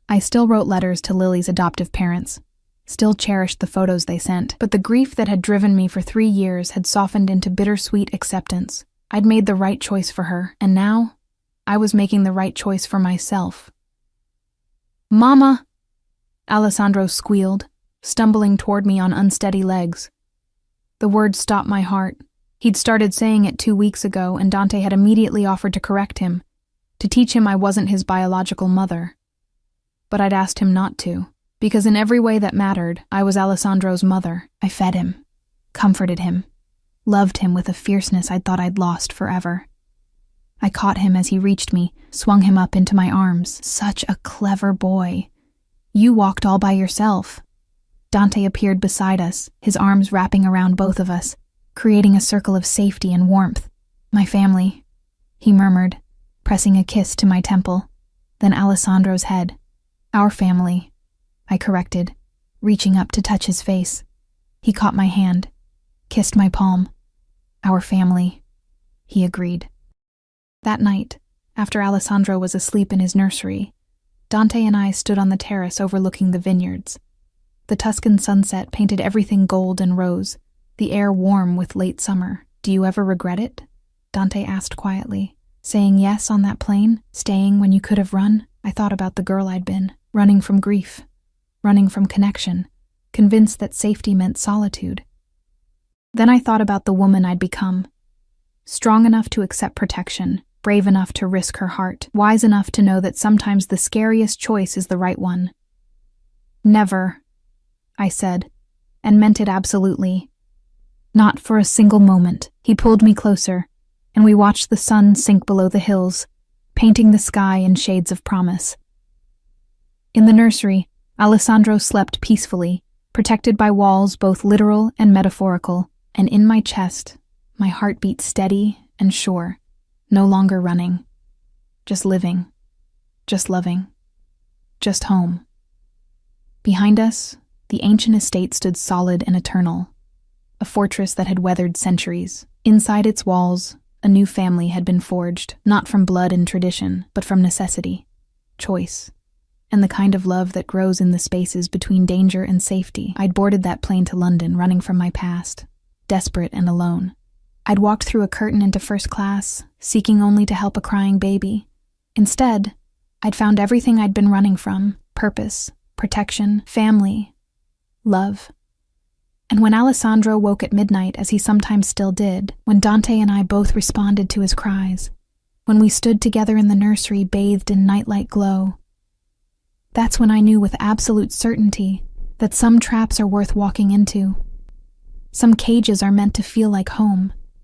I still wrote letters to Lily's adoptive parents, still cherished the photos they sent, but the grief that had driven me for 3 years had softened into bittersweet acceptance. I'd made the right choice for her, and now I was making the right choice for myself. "Mama!" Alessandro squealed, stumbling toward me on unsteady legs. The word stopped my heart. He'd started saying it 2 weeks ago, and Dante had immediately offered to correct him, to teach him I wasn't his biological mother. But I'd asked him not to, because in every way that mattered, I was Alessandro's mother. I fed him, comforted him, loved him with a fierceness I'd thought I'd lost forever. I caught him as he reached me, swung him up into my arms. "Such a clever boy. You walked all by yourself." Dante appeared beside us, his arms wrapping around both of us, creating a circle of safety and warmth. "My family," he murmured, pressing a kiss to my temple, then Alessandro's head. "Our family," I corrected, reaching up to touch his face. He caught my hand, kissed my palm. "Our family," he agreed. That night, after Alessandro was asleep in his nursery, Dante and I stood on the terrace overlooking the vineyards. The Tuscan sunset painted everything gold and rose, the air warm with late summer. "Do you ever regret it?" Dante asked quietly. "Saying yes on that plane? Staying when you could have run?" I thought about the girl I'd been, running from grief, running from connection, convinced that safety meant solitude. Then I thought about the woman I'd become. Strong enough to accept protection, brave enough to risk her heart, wise enough to know that sometimes the scariest choice is the right one. "Never," I said, and meant it absolutely. Not for a single moment. He pulled me closer, and we watched the sun sink below the hills, painting the sky in shades of promise. In the nursery, Alessandro slept peacefully, protected by walls both literal and metaphorical, and in my chest, my heart beat steady and sure, no longer running, just living, just loving, just home. Behind us, the ancient estate stood solid and eternal, a fortress that had weathered centuries. Inside its walls, a new family had been forged, not from blood and tradition, but from necessity, choice, and the kind of love that grows in the spaces between danger and safety. I'd boarded that plane to London, running from my past, desperate and alone. I'd walked through a curtain into first class, seeking only to help a crying baby. Instead, I'd found everything I'd been running from: purpose, protection, family, love. And when Alessandro woke at midnight, as he sometimes still did, when Dante and I both responded to his cries, when we stood together in the nursery bathed in nightlight glow, that's when I knew with absolute certainty that some traps are worth walking into. Some cages are meant to feel like home,